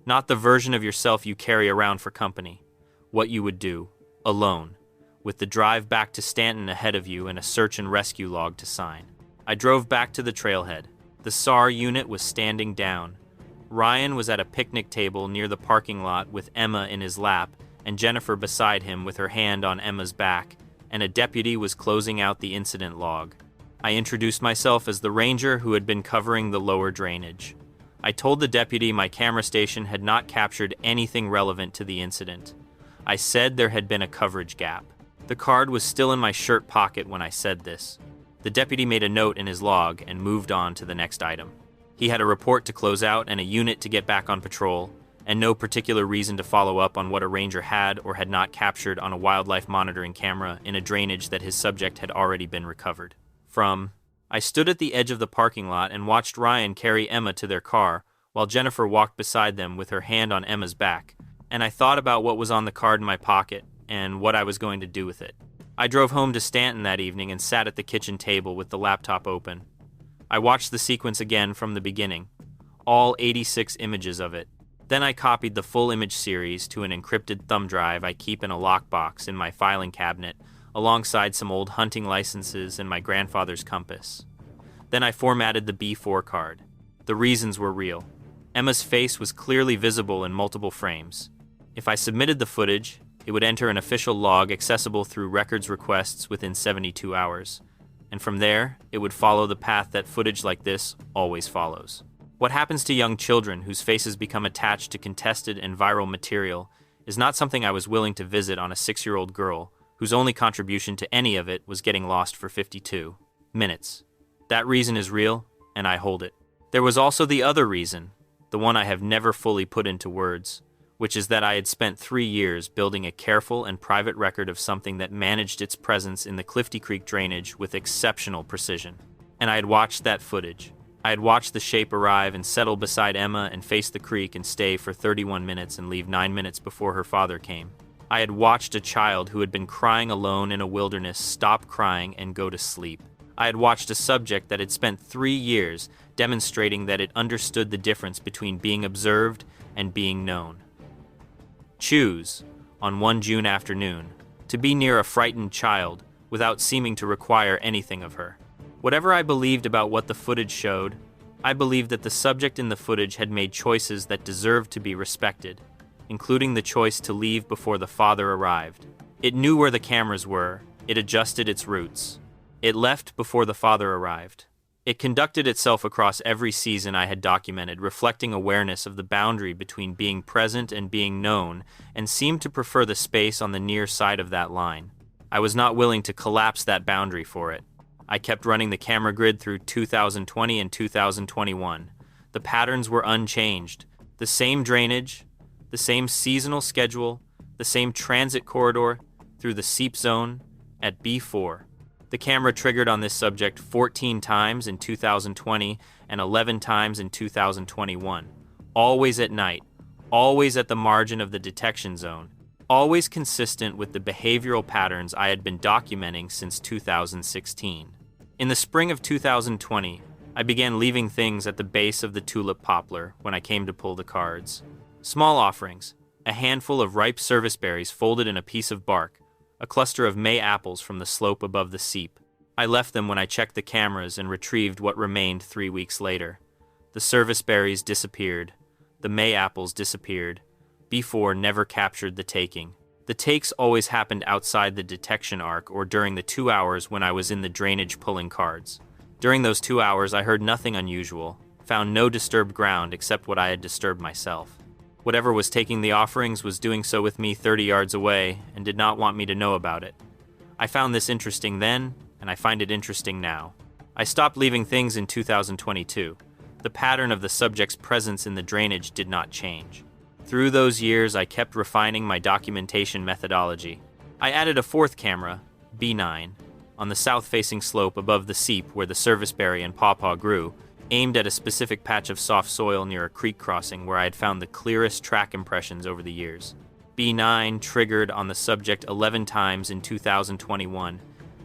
Not the version of yourself you carry around for company. What you would do, alone, with the drive back to Stanton ahead of you and a search and rescue log to sign. I drove back to the trailhead. The SAR unit was standing down. Ryan was at a picnic table near the parking lot with Emma in his lap and Jennifer beside him with her hand on Emma's back, and a deputy was closing out the incident log. I introduced myself as the ranger who had been covering the lower drainage. I told the deputy my camera station had not captured anything relevant to the incident. I said there had been a coverage gap. The card was still in my shirt pocket when I said this. The deputy made a note in his log and moved on to the next item. He had a report to close out and a unit to get back on patrol, and no particular reason to follow up on what a ranger had or had not captured on a wildlife monitoring camera in a drainage that his subject had already been recovered from. I stood at the edge of the parking lot and watched Ryan carry Emma to their car, while Jennifer walked beside them with her hand on Emma's back, and I thought about what was on the card in my pocket and what I was going to do with it. I drove home to Stanton that evening and sat at the kitchen table with the laptop open. I watched the sequence again from the beginning, all 86 images of it. Then I copied the full image series to an encrypted thumb drive I keep in a lockbox in my filing cabinet, alongside some old hunting licenses and my grandfather's compass. Then I formatted the B4 card. The reasons were real. Emma's face was clearly visible in multiple frames. If I submitted the footage, it would enter an official log accessible through records requests within 72 hours. And from there, it would follow the path that footage like this always follows. What happens to young children whose faces become attached to contested and viral material is not something I was willing to visit on a 6-year-old girl whose only contribution to any of it was getting lost for 52 minutes. That reason is real, and I hold it. There was also the other reason, the one I have never fully put into words, which is that I had spent 3 years building a careful and private record of something that managed its presence in the Clifty Creek drainage with exceptional precision. And I had watched that footage. I had watched the shape arrive and settle beside Emma and face the creek and stay for 31 minutes and leave 9 minutes before her father came. I had watched a child who had been crying alone in a wilderness stop crying and go to sleep. I had watched a subject that had spent 3 years demonstrating that it understood the difference between being observed and being known. Choose, on one June afternoon, to be near a frightened child without seeming to require anything of her. Whatever I believed about what the footage showed, I believed that the subject in the footage had made choices that deserved to be respected, including the choice to leave before the father arrived. It knew where the cameras were. It adjusted its routes. It left before the father arrived. It conducted itself across every season I had documented, reflecting awareness of the boundary between being present and being known, and seemed to prefer the space on the near side of that line. I was not willing to collapse that boundary for it. I kept running the camera grid through 2020 and 2021. The patterns were unchanged. The same drainage, the same seasonal schedule, the same transit corridor through the seep zone at B4. The camera triggered on this subject 14 times in 2020 and 11 times in 2021. Always at night, always at the margin of the detection zone, always consistent with the behavioral patterns I had been documenting since 2016. In the spring of 2020, I began leaving things at the base of the tulip poplar when I came to pull the cards. Small offerings, a handful of ripe service berries folded in a piece of bark, a cluster of May apples from the slope above the seep. I left them when I checked the cameras and retrieved what remained 3 weeks later. The service berries disappeared. The May apples disappeared. B4 never captured the taking. The takes always happened outside the detection arc or during the 2 hours when I was in the drainage pulling cards. During those 2 hours, I heard nothing unusual, found no disturbed ground except what I had disturbed myself. Whatever was taking the offerings was doing so with me 30 yards away and did not want me to know about it. I found this interesting then, and I find it interesting now. I stopped leaving things in 2022. The pattern of the subject's presence in the drainage did not change. Through those years, I kept refining my documentation methodology. I added a fourth camera, B9, on the south-facing slope above the seep where the serviceberry and pawpaw grew, aimed at a specific patch of soft soil near a creek crossing where I had found the clearest track impressions over the years. B9 triggered on the subject 11 times in 2021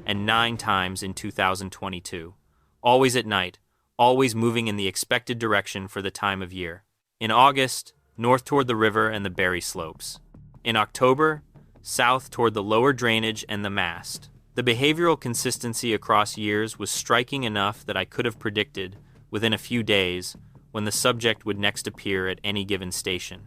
and 9 times in 2022. Always at night, always moving in the expected direction for the time of year. In August, north toward the river and the berry slopes. In October, south toward the lower drainage and the mast. The behavioral consistency across years was striking enough that I could have predicted, within a few days, when the subject would next appear at any given station.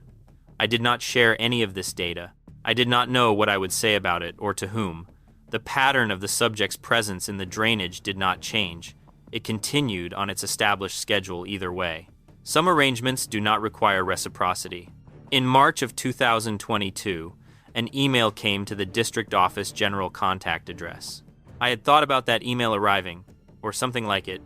I did not share any of this data. I did not know what I would say about it or to whom. The pattern of the subject's presence in the drainage did not change. It continued on its established schedule either way. Some arrangements do not require reciprocity. In March of 2022, an email came to the district office general contact address. I had thought about that email arriving, or something like it,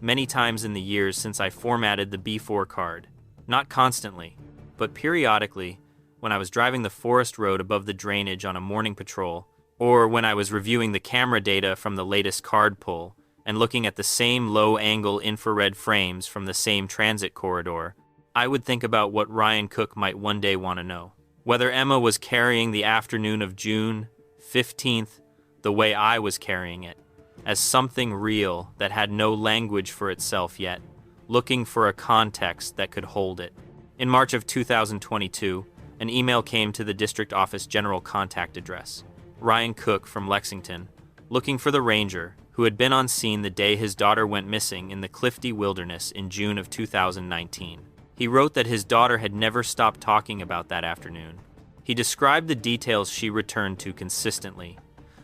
many times in the years since I formatted the B4 card. Not constantly, but periodically, when I was driving the forest road above the drainage on a morning patrol, or when I was reviewing the camera data from the latest card pull and looking at the same low-angle infrared frames from the same transit corridor, I would think about what Ryan Cook might one day want to know. Whether Emma was carrying the afternoon of June 15th the way I was carrying it, as something real that had no language for itself yet, looking for a context that could hold it. In March of 2022, an email came to the district office general contact address. Ryan Cook from Lexington, looking for the ranger who had been on scene the day his daughter went missing in the Clifty wilderness in June of 2019. He wrote that his daughter had never stopped talking about that afternoon. He described the details she returned to consistently,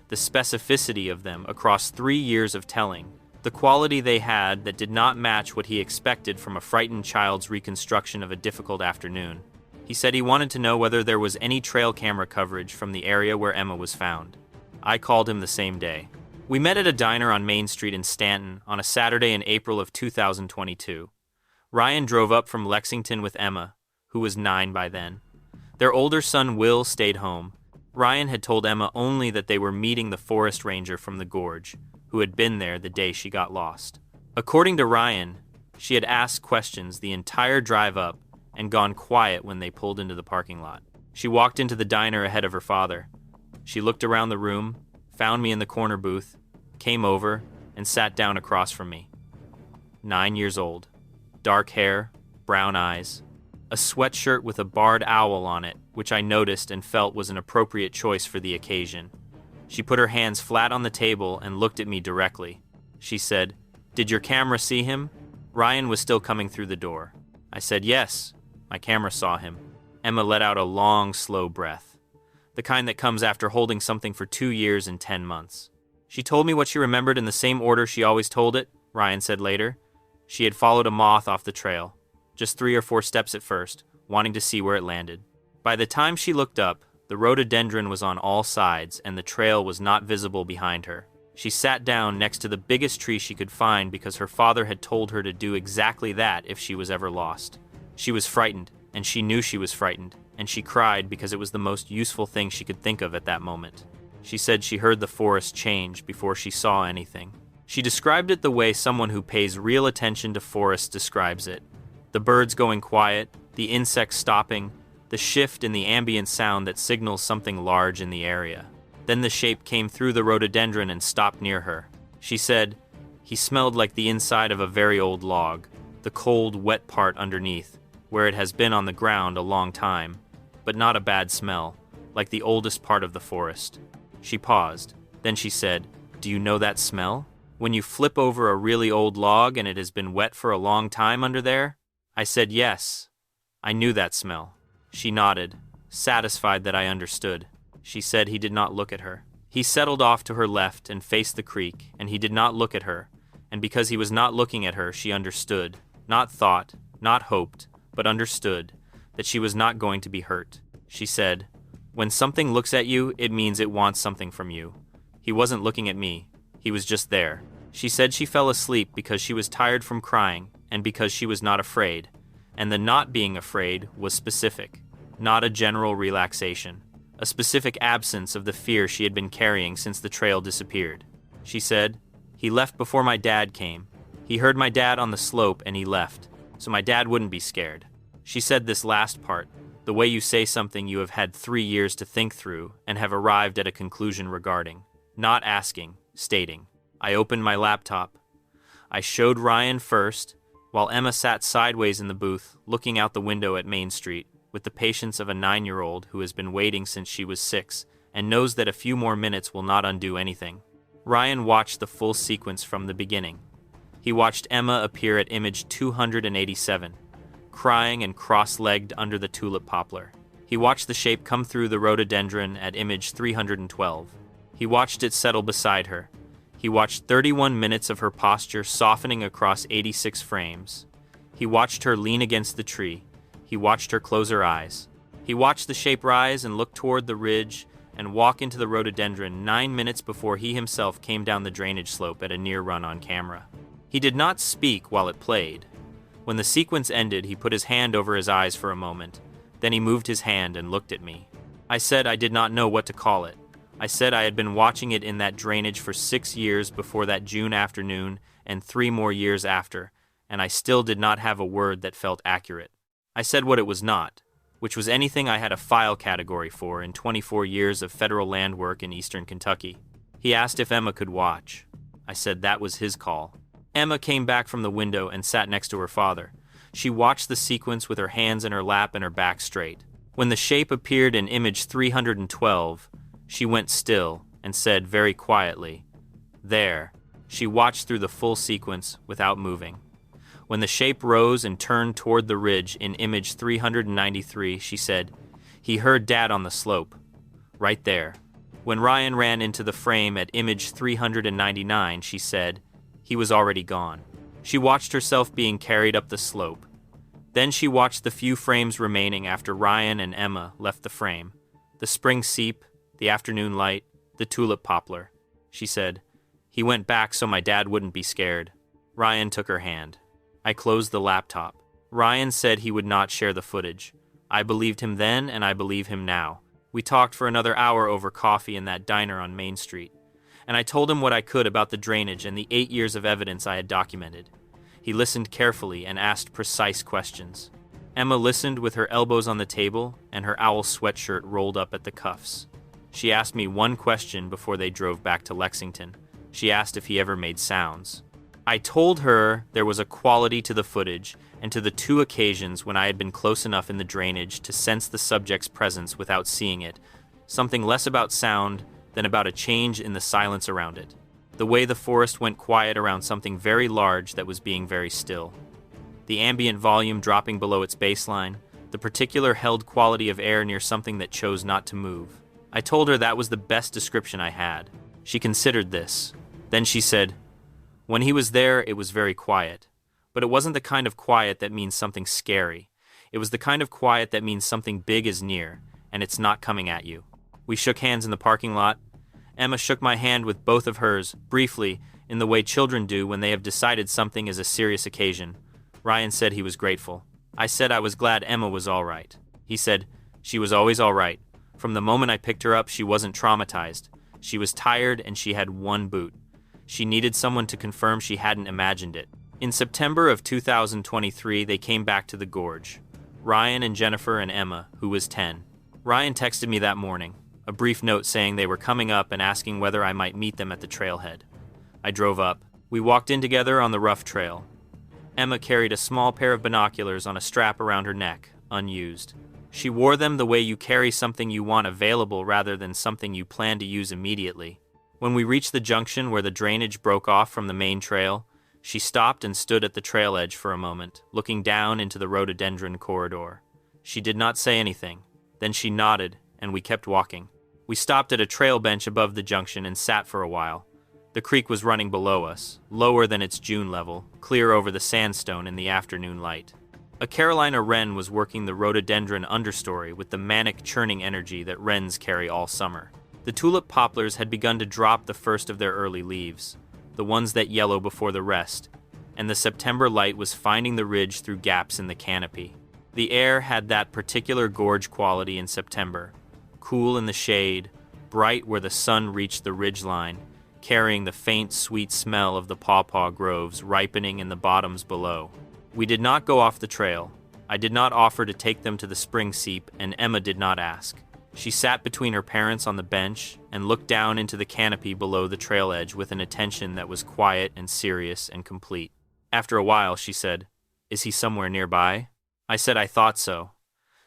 the specificity of them across 3 years of telling, the quality they had that did not match what he expected from a frightened child's reconstruction of a difficult afternoon. He said he wanted to know whether there was any trail camera coverage from the area where Emma was found. I called him the same day. We met at a diner on Main Street in Stanton on a Saturday in April of 2022. Ryan drove up from Lexington with Emma, who was 9 by then. Their older son Will stayed home. Ryan had told Emma only that they were meeting the forest ranger from the gorge, who had been there the day she got lost. According to Ryan, she had asked questions the entire drive up and gone quiet when they pulled into the parking lot. She walked into the diner ahead of her father. She looked around the room, found me in the corner booth, came over, and sat down across from me. 9 years old. Dark hair, brown eyes, a sweatshirt with a barred owl on it, which I noticed and felt was an appropriate choice for the occasion. She put her hands flat on the table and looked at me directly. She said, "Did your camera see him?" Ryan was still coming through the door. I said, "Yes, my camera saw him." Emma let out a long, slow breath, the kind that comes after holding something for 2 years and 10 months. She told me what she remembered in the same order she always told it, Ryan said later. She had followed a moth off the trail, just 3 or 4 steps at first, wanting to see where it landed. By the time she looked up, the rhododendron was on all sides and the trail was not visible behind her. She sat down next to the biggest tree she could find because her father had told her to do exactly that if she was ever lost. She was frightened, and she knew she was frightened, and she cried because it was the most useful thing she could think of at that moment. She said she heard the forest change before she saw anything. She described it the way someone who pays real attention to forests describes it. The birds going quiet, the insects stopping, the shift in the ambient sound that signals something large in the area. Then the shape came through the rhododendron and stopped near her. She said, He smelled like the inside of a very old log, the cold, wet part underneath, where it has been on the ground a long time, but not a bad smell, like the oldest part of the forest. She paused. Then she said, "Do you know that smell? When you flip over a really old log and it has been wet for a long time under there?" I said yes. I knew that smell. She nodded, satisfied that I understood. She said he did not look at her. He settled off to her left and faced the creek, and he did not look at her, and because he was not looking at her, she understood, not thought, not hoped, but understood, that she was not going to be hurt. She said, "When something looks at you, it means it wants something from you." He wasn't looking at me. He was just there. She said she fell asleep because she was tired from crying and because she was not afraid, and the not being afraid was specific, not a general relaxation, a specific absence of the fear she had been carrying since the trail disappeared. She said, "He left before my dad came. He heard my dad on the slope and he left, so my dad wouldn't be scared." She said this last part, the way you say something you have had 3 years to think through and have arrived at a conclusion regarding, not asking, stating. I opened my laptop. I showed Ryan first, while Emma sat sideways in the booth, looking out the window at Main Street, with the patience of a 9-year-old who has been waiting since she was 6 and knows that a few more minutes will not undo anything. Ryan watched the full sequence from the beginning. He watched Emma appear at image 287, crying and cross-legged under the tulip poplar. He watched the shape come through the rhododendron at image 312. He watched it settle beside her. He watched 31 minutes of her posture softening across 86 frames. He watched her lean against the tree. He watched her close her eyes. He watched the shape rise and look toward the ridge and walk into the rhododendron 9 minutes before he himself came down the drainage slope at a near run on camera. He did not speak while it played. When the sequence ended, he put his hand over his eyes for a moment. Then he moved his hand and looked at me. I said I did not know what to call it. I said I had been watching it in that drainage for 6 years before that June afternoon and 3 more years after, and I still did not have a word that felt accurate. I said what it was not, which was anything I had a file category for in 24 years of federal land work in eastern Kentucky. He asked if Emma could watch. I said that was his call. Emma came back from the window and sat next to her father. She watched the sequence with her hands in her lap and her back straight. When the shape appeared in image 312, she went still and said very quietly, "There." She watched through the full sequence without moving. When the shape rose and turned toward the ridge in image 393, she said, "He heard Dad on the slope." Right there. When Ryan ran into the frame at image 399, she said, "He was already gone." She watched herself being carried up the slope. Then she watched the few frames remaining after Ryan and Emma left the frame. The spring seep, the afternoon light, the tulip poplar. She said, "He went back so my dad wouldn't be scared." Ryan took her hand. I closed the laptop. Ryan said he would not share the footage. I believed him then and I believe him now. We talked for another hour over coffee in that diner on Main Street, and I told him what I could about the drainage and the 8 years of evidence I had documented. He listened carefully and asked precise questions. Emma listened with her elbows on the table and her owl sweatshirt rolled up at the cuffs. She asked me one question before they drove back to Lexington. She asked if he ever made sounds. I told her there was a quality to the footage and to the 2 occasions when I had been close enough in the drainage to sense the subject's presence without seeing it, something less about sound than about a change in the silence around it. The way the forest went quiet around something very large that was being very still. The ambient volume dropping below its baseline, the particular held quality of air near something that chose not to move. I told her that was the best description I had. She considered this. Then she said, "When he was there, it was very quiet. But it wasn't the kind of quiet that means something scary. It was the kind of quiet that means something big is near, and it's not coming at you." We shook hands in the parking lot. Emma shook my hand with both of hers, briefly, in the way children do when they have decided something is a serious occasion. Ryan said he was grateful. I said I was glad Emma was all right. He said, "She was always all right. From the moment I picked her up, she wasn't traumatized. She was tired and she had one boot. She needed someone to confirm she hadn't imagined it." In September of 2023, they came back to the gorge. Ryan and Jennifer and Emma, who was 10. Ryan texted me that morning, a brief note saying they were coming up and asking whether I might meet them at the trailhead. I drove up. We walked in together on the rough trail. Emma carried a small pair of binoculars on a strap around her neck, unused. She wore them the way you carry something you want available rather than something you plan to use immediately. When we reached the junction where the drainage broke off from the main trail, she stopped and stood at the trail edge for a moment, looking down into the rhododendron corridor. She did not say anything. Then she nodded, and we kept walking. We stopped at a trail bench above the junction and sat for a while. The creek was running below us, lower than its June level, clear over the sandstone in the afternoon light. A Carolina wren was working the rhododendron understory with the manic churning energy that wrens carry all summer. The tulip poplars had begun to drop the first of their early leaves, the ones that yellow before the rest, and the September light was finding the ridge through gaps in the canopy. The air had that particular gorge quality in September, cool in the shade, bright where the sun reached the ridgeline, carrying the faint, sweet smell of the pawpaw groves ripening in the bottoms below. We did not go off the trail. I did not offer to take them to the spring seep, and Emma did not ask. She sat between her parents on the bench and looked down into the canopy below the trail edge with an attention that was quiet and serious and complete. After a while, she said, "Is he somewhere nearby?" I said I thought so.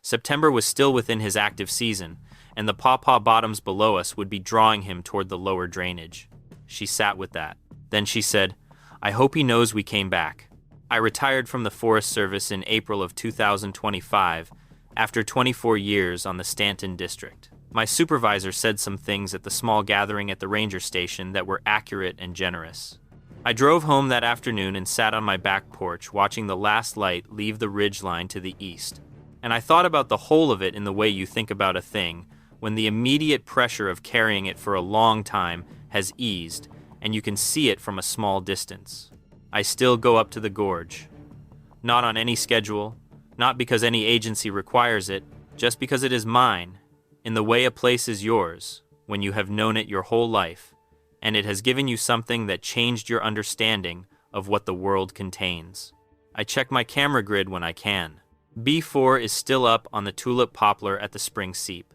September was still within his active season, and the pawpaw bottoms below us would be drawing him toward the lower drainage. She sat with that. Then she said, "I hope he knows we came back." I retired from the Forest Service in April of 2025 after 24 years on the Stanton District. My supervisor said some things at the small gathering at the ranger station that were accurate and generous. I drove home that afternoon and sat on my back porch watching the last light leave the ridgeline to the east. And I thought about the whole of it in the way you think about a thing, when the immediate pressure of carrying it for a long time has eased, and you can see it from a small distance. I still go up to the gorge. Not on any schedule, not because any agency requires it, just because it is mine, in the way a place is yours, when you have known it your whole life, and it has given you something that changed your understanding of what the world contains. I check my camera grid when I can. B4 is still up on the tulip poplar at the spring seep.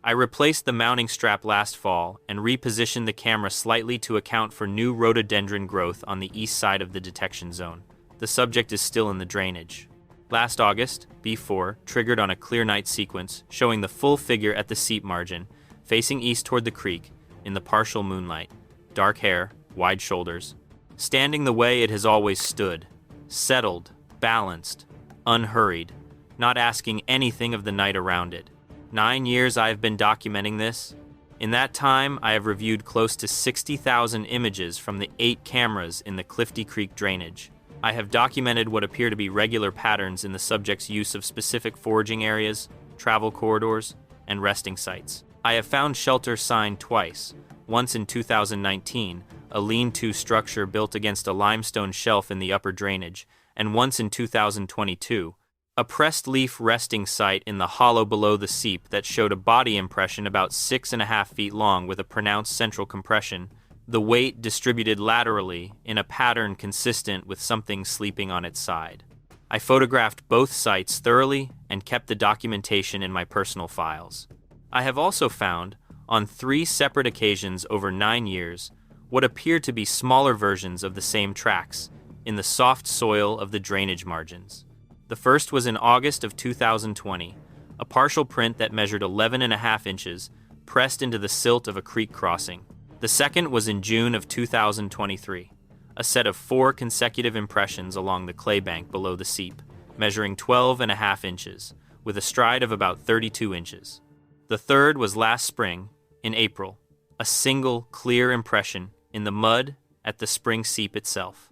I replaced the mounting strap last fall and repositioned the camera slightly to account for new rhododendron growth on the east side of the detection zone. The subject is still in the drainage. Last August, B4 triggered on a clear night sequence showing the full figure at the seep margin, facing east toward the creek, in the partial moonlight. Dark hair, wide shoulders. Standing the way it has always stood. Settled, balanced, unhurried, not asking anything of the night around it. 9 years I have been documenting this. In that time, I have reviewed close to 60,000 images from the 8 cameras in the Clifty Creek drainage. I have documented what appear to be regular patterns in the subject's use of specific foraging areas, travel corridors, and resting sites. I have found shelter sign twice, once in 2019, a lean-to structure built against a limestone shelf in the upper drainage, and once in 2022, a pressed leaf resting site in the hollow below the seep that showed a body impression about 6.5 feet long with a pronounced central compression, the weight distributed laterally in a pattern consistent with something sleeping on its side. I photographed both sites thoroughly and kept the documentation in my personal files. I have also found, on 3 separate occasions over 9 years, what appear to be smaller versions of the same tracks in the soft soil of the drainage margins. The first was in August of 2020, a partial print that measured 11.5 inches, pressed into the silt of a creek crossing. The second was in June of 2023, a set of 4 consecutive impressions along the clay bank below the seep, measuring 12.5 inches, with a stride of about 32 inches. The third was last spring, in April, a single clear impression in the mud at the spring seep itself,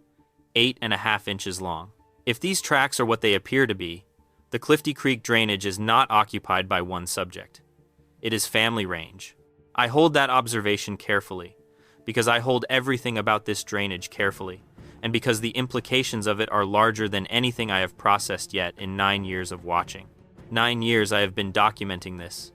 8.5 inches long. If these tracks are what they appear to be, the Clifty Creek drainage is not occupied by one subject. It is family range. I hold that observation carefully, because I hold everything about this drainage carefully, and because the implications of it are larger than anything I have processed yet in 9 years of watching. 9 years I have been documenting this.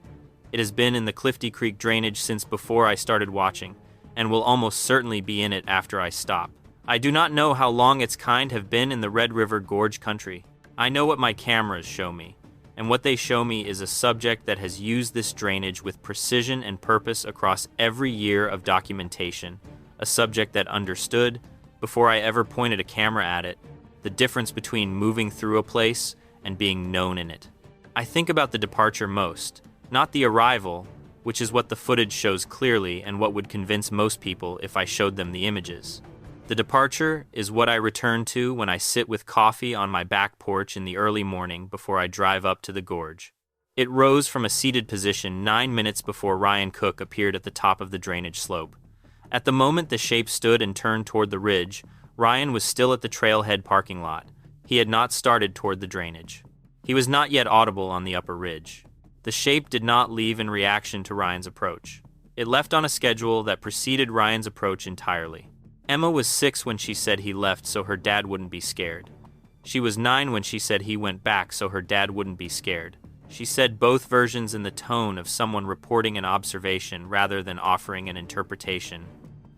It has been in the Clifty Creek drainage since before I started watching, and will almost certainly be in it after I stop. I do not know how long its kind have been in the Red River Gorge country. I know what my cameras show me, and what they show me is a subject that has used this drainage with precision and purpose across every year of documentation, a subject that understood, before I ever pointed a camera at it, the difference between moving through a place and being known in it. I think about the departure most, not the arrival, which is what the footage shows clearly and what would convince most people if I showed them the images. The departure is what I return to when I sit with coffee on my back porch in the early morning before I drive up to the gorge. It rose from a seated position 9 minutes before Ryan Cook appeared at the top of the drainage slope. At the moment the shape stood and turned toward the ridge, Ryan was still at the trailhead parking lot. He had not started toward the drainage. He was not yet audible on the upper ridge. The shape did not leave in reaction to Ryan's approach. It left on a schedule that preceded Ryan's approach entirely. Emma was 6 when she said he left so her dad wouldn't be scared. She was 9 when she said he went back so her dad wouldn't be scared. She said both versions in the tone of someone reporting an observation rather than offering an interpretation.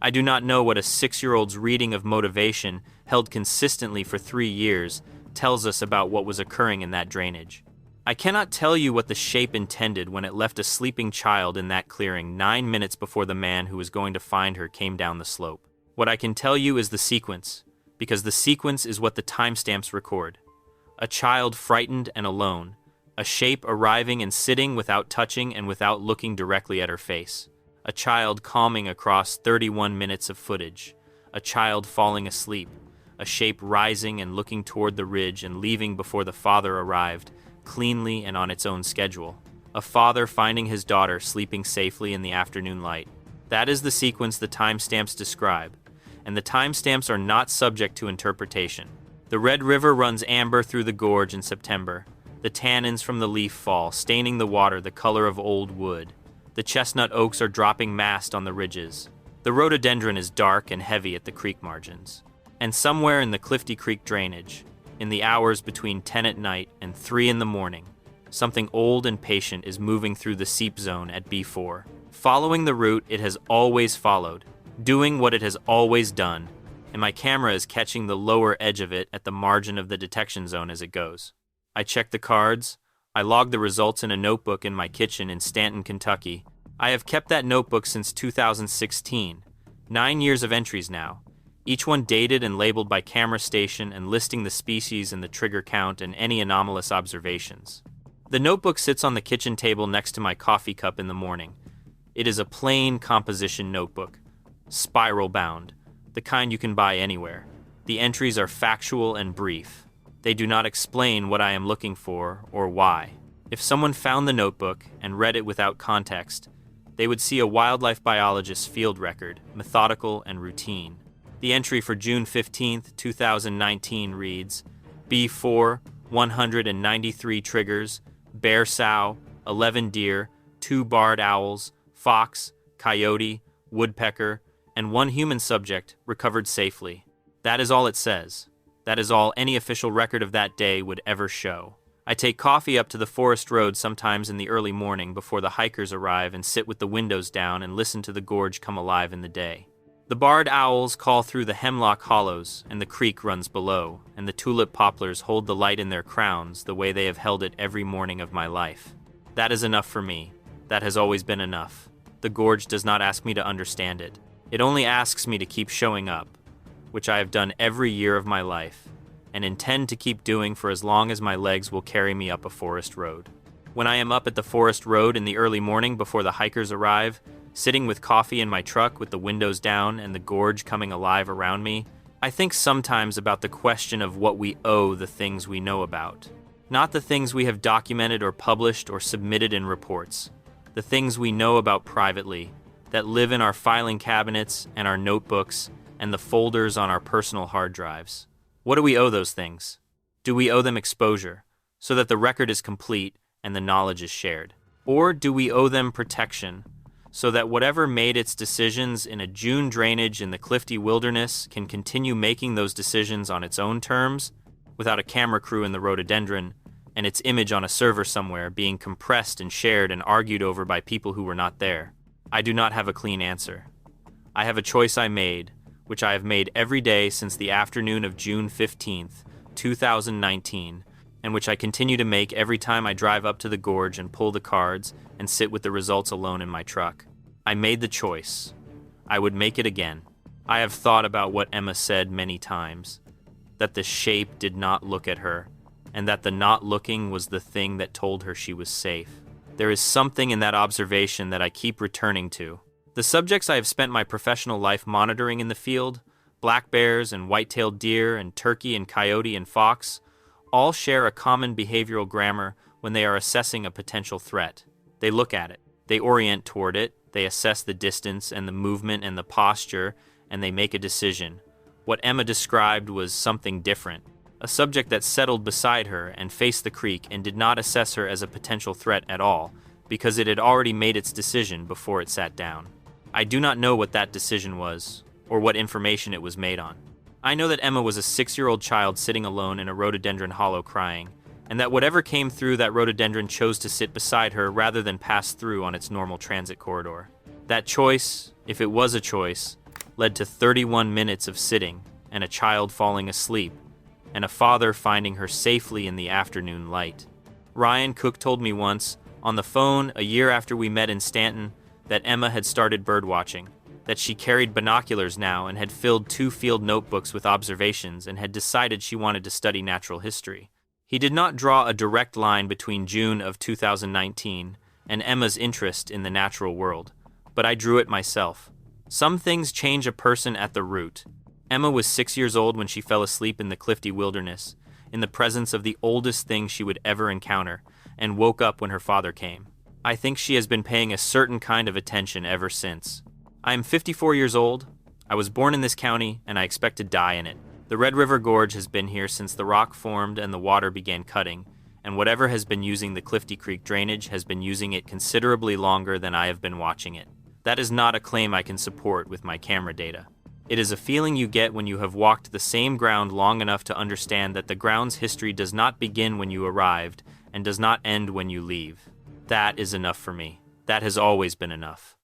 I do not know what a 6-year-old's reading of motivation, held consistently for 3 years, tells us about what was occurring in that drainage. I cannot tell you what the shape intended when it left a sleeping child in that clearing 9 minutes before the man who was going to find her came down the slope. What I can tell you is the sequence, because the sequence is what the timestamps record. A child frightened and alone. A shape arriving and sitting without touching and without looking directly at her face. A child calming across 31 minutes of footage. A child falling asleep. A shape rising and looking toward the ridge and leaving before the father arrived, cleanly and on its own schedule. A father finding his daughter sleeping safely in the afternoon light. That is the sequence the timestamps describe, and the timestamps are not subject to interpretation. The Red River runs amber through the gorge in September. The tannins from the leaf fall, staining the water the color of old wood. The chestnut oaks are dropping mast on the ridges. The rhododendron is dark and heavy at the creek margins. And somewhere in the Clifty Creek drainage, in the hours between 10 at night and 3 in the morning, something old and patient is moving through the seep zone at B4, following the route it has always followed, doing what it has always done, and my camera is catching the lower edge of it at the margin of the detection zone as it goes. I check the cards. I log the results in a notebook in my kitchen in Stanton, Kentucky. I have kept that notebook since 2016. 9 years of entries now, each one dated and labeled by camera station and listing the species and the trigger count and any anomalous observations. The notebook sits on the kitchen table next to my coffee cup in the morning. It is a plain composition notebook, spiral bound, the kind you can buy anywhere. The entries are factual and brief. They do not explain what I am looking for or why. If someone found the notebook and read it without context, they would see a wildlife biologist's field record, methodical and routine. The entry for June 15, 2019 reads, B4, 193 triggers, bear sow, 11 deer, 2 barred owls, fox, coyote, woodpecker, and 1 human subject recovered safely. That is all it says. That is all any official record of that day would ever show. I take coffee up to the forest road sometimes in the early morning before the hikers arrive and sit with the windows down and listen to the gorge come alive in the day. The barred owls call through the hemlock hollows, and the creek runs below, and the tulip poplars hold the light in their crowns the way they have held it every morning of my life. That is enough for me. That has always been enough. The gorge does not ask me to understand it. It only asks me to keep showing up, which I have done every year of my life, and intend to keep doing for as long as my legs will carry me up a forest road. When I am up at the forest road in the early morning before the hikers arrive, sitting with coffee in my truck with the windows down and the gorge coming alive around me, I think sometimes about the question of what we owe the things we know about. Not the things we have documented or published or submitted in reports. The things we know about privately, that live in our filing cabinets and our notebooks and the folders on our personal hard drives. What do we owe those things? Do we owe them exposure, so that the record is complete and the knowledge is shared? Or do we owe them protection, so that whatever made its decisions in a June drainage in the Clifty wilderness can continue making those decisions on its own terms, without a camera crew in the rhododendron, and its image on a server somewhere being compressed and shared and argued over by people who were not there? I do not have a clean answer. I have a choice I made, which I have made every day since the afternoon of June 15th, 2019, and which I continue to make every time I drive up to the gorge and pull the cards and sit with the results alone in my truck. I made the choice. I would make it again. I have thought about what Emma said many times, that the shape did not look at her, and that the not looking was the thing that told her she was safe. There is something in that observation that I keep returning to. The subjects I have spent my professional life monitoring in the field, black bears and white-tailed deer and turkey and coyote and fox, all share a common behavioral grammar when they are assessing a potential threat. They look at it, they orient toward it, they assess the distance and the movement and the posture, and they make a decision. What Emma described was something different. A subject that settled beside her and faced the creek and did not assess her as a potential threat at all, because it had already made its decision before it sat down. I do not know what that decision was, or what information it was made on. I know that Emma was a 6-year-old child sitting alone in a rhododendron hollow crying, and that whatever came through that rhododendron chose to sit beside her rather than pass through on its normal transit corridor. That choice, if it was a choice, led to 31 minutes of sitting and a child falling asleep, and a father finding her safely in the afternoon light. Ryan Cook told me once, on the phone a year after we met in Stanton, that Emma had started birdwatching, that she carried binoculars now and had filled 2 field notebooks with observations and had decided she wanted to study natural history. He did not draw a direct line between June of 2019 and Emma's interest in the natural world, but I drew it myself. Some things change a person at the root. Emma was 6 years old when she fell asleep in the Clifty wilderness, in the presence of the oldest thing she would ever encounter, and woke up when her father came. I think she has been paying a certain kind of attention ever since. I am 54 years old. I was born in this county, and I expect to die in it. The Red River Gorge has been here since the rock formed and the water began cutting, and whatever has been using the Clifty Creek drainage has been using it considerably longer than I have been watching it. That is not a claim I can support with my camera data. It is a feeling you get when you have walked the same ground long enough to understand that the ground's history does not begin when you arrived and does not end when you leave. That is enough for me. That has always been enough.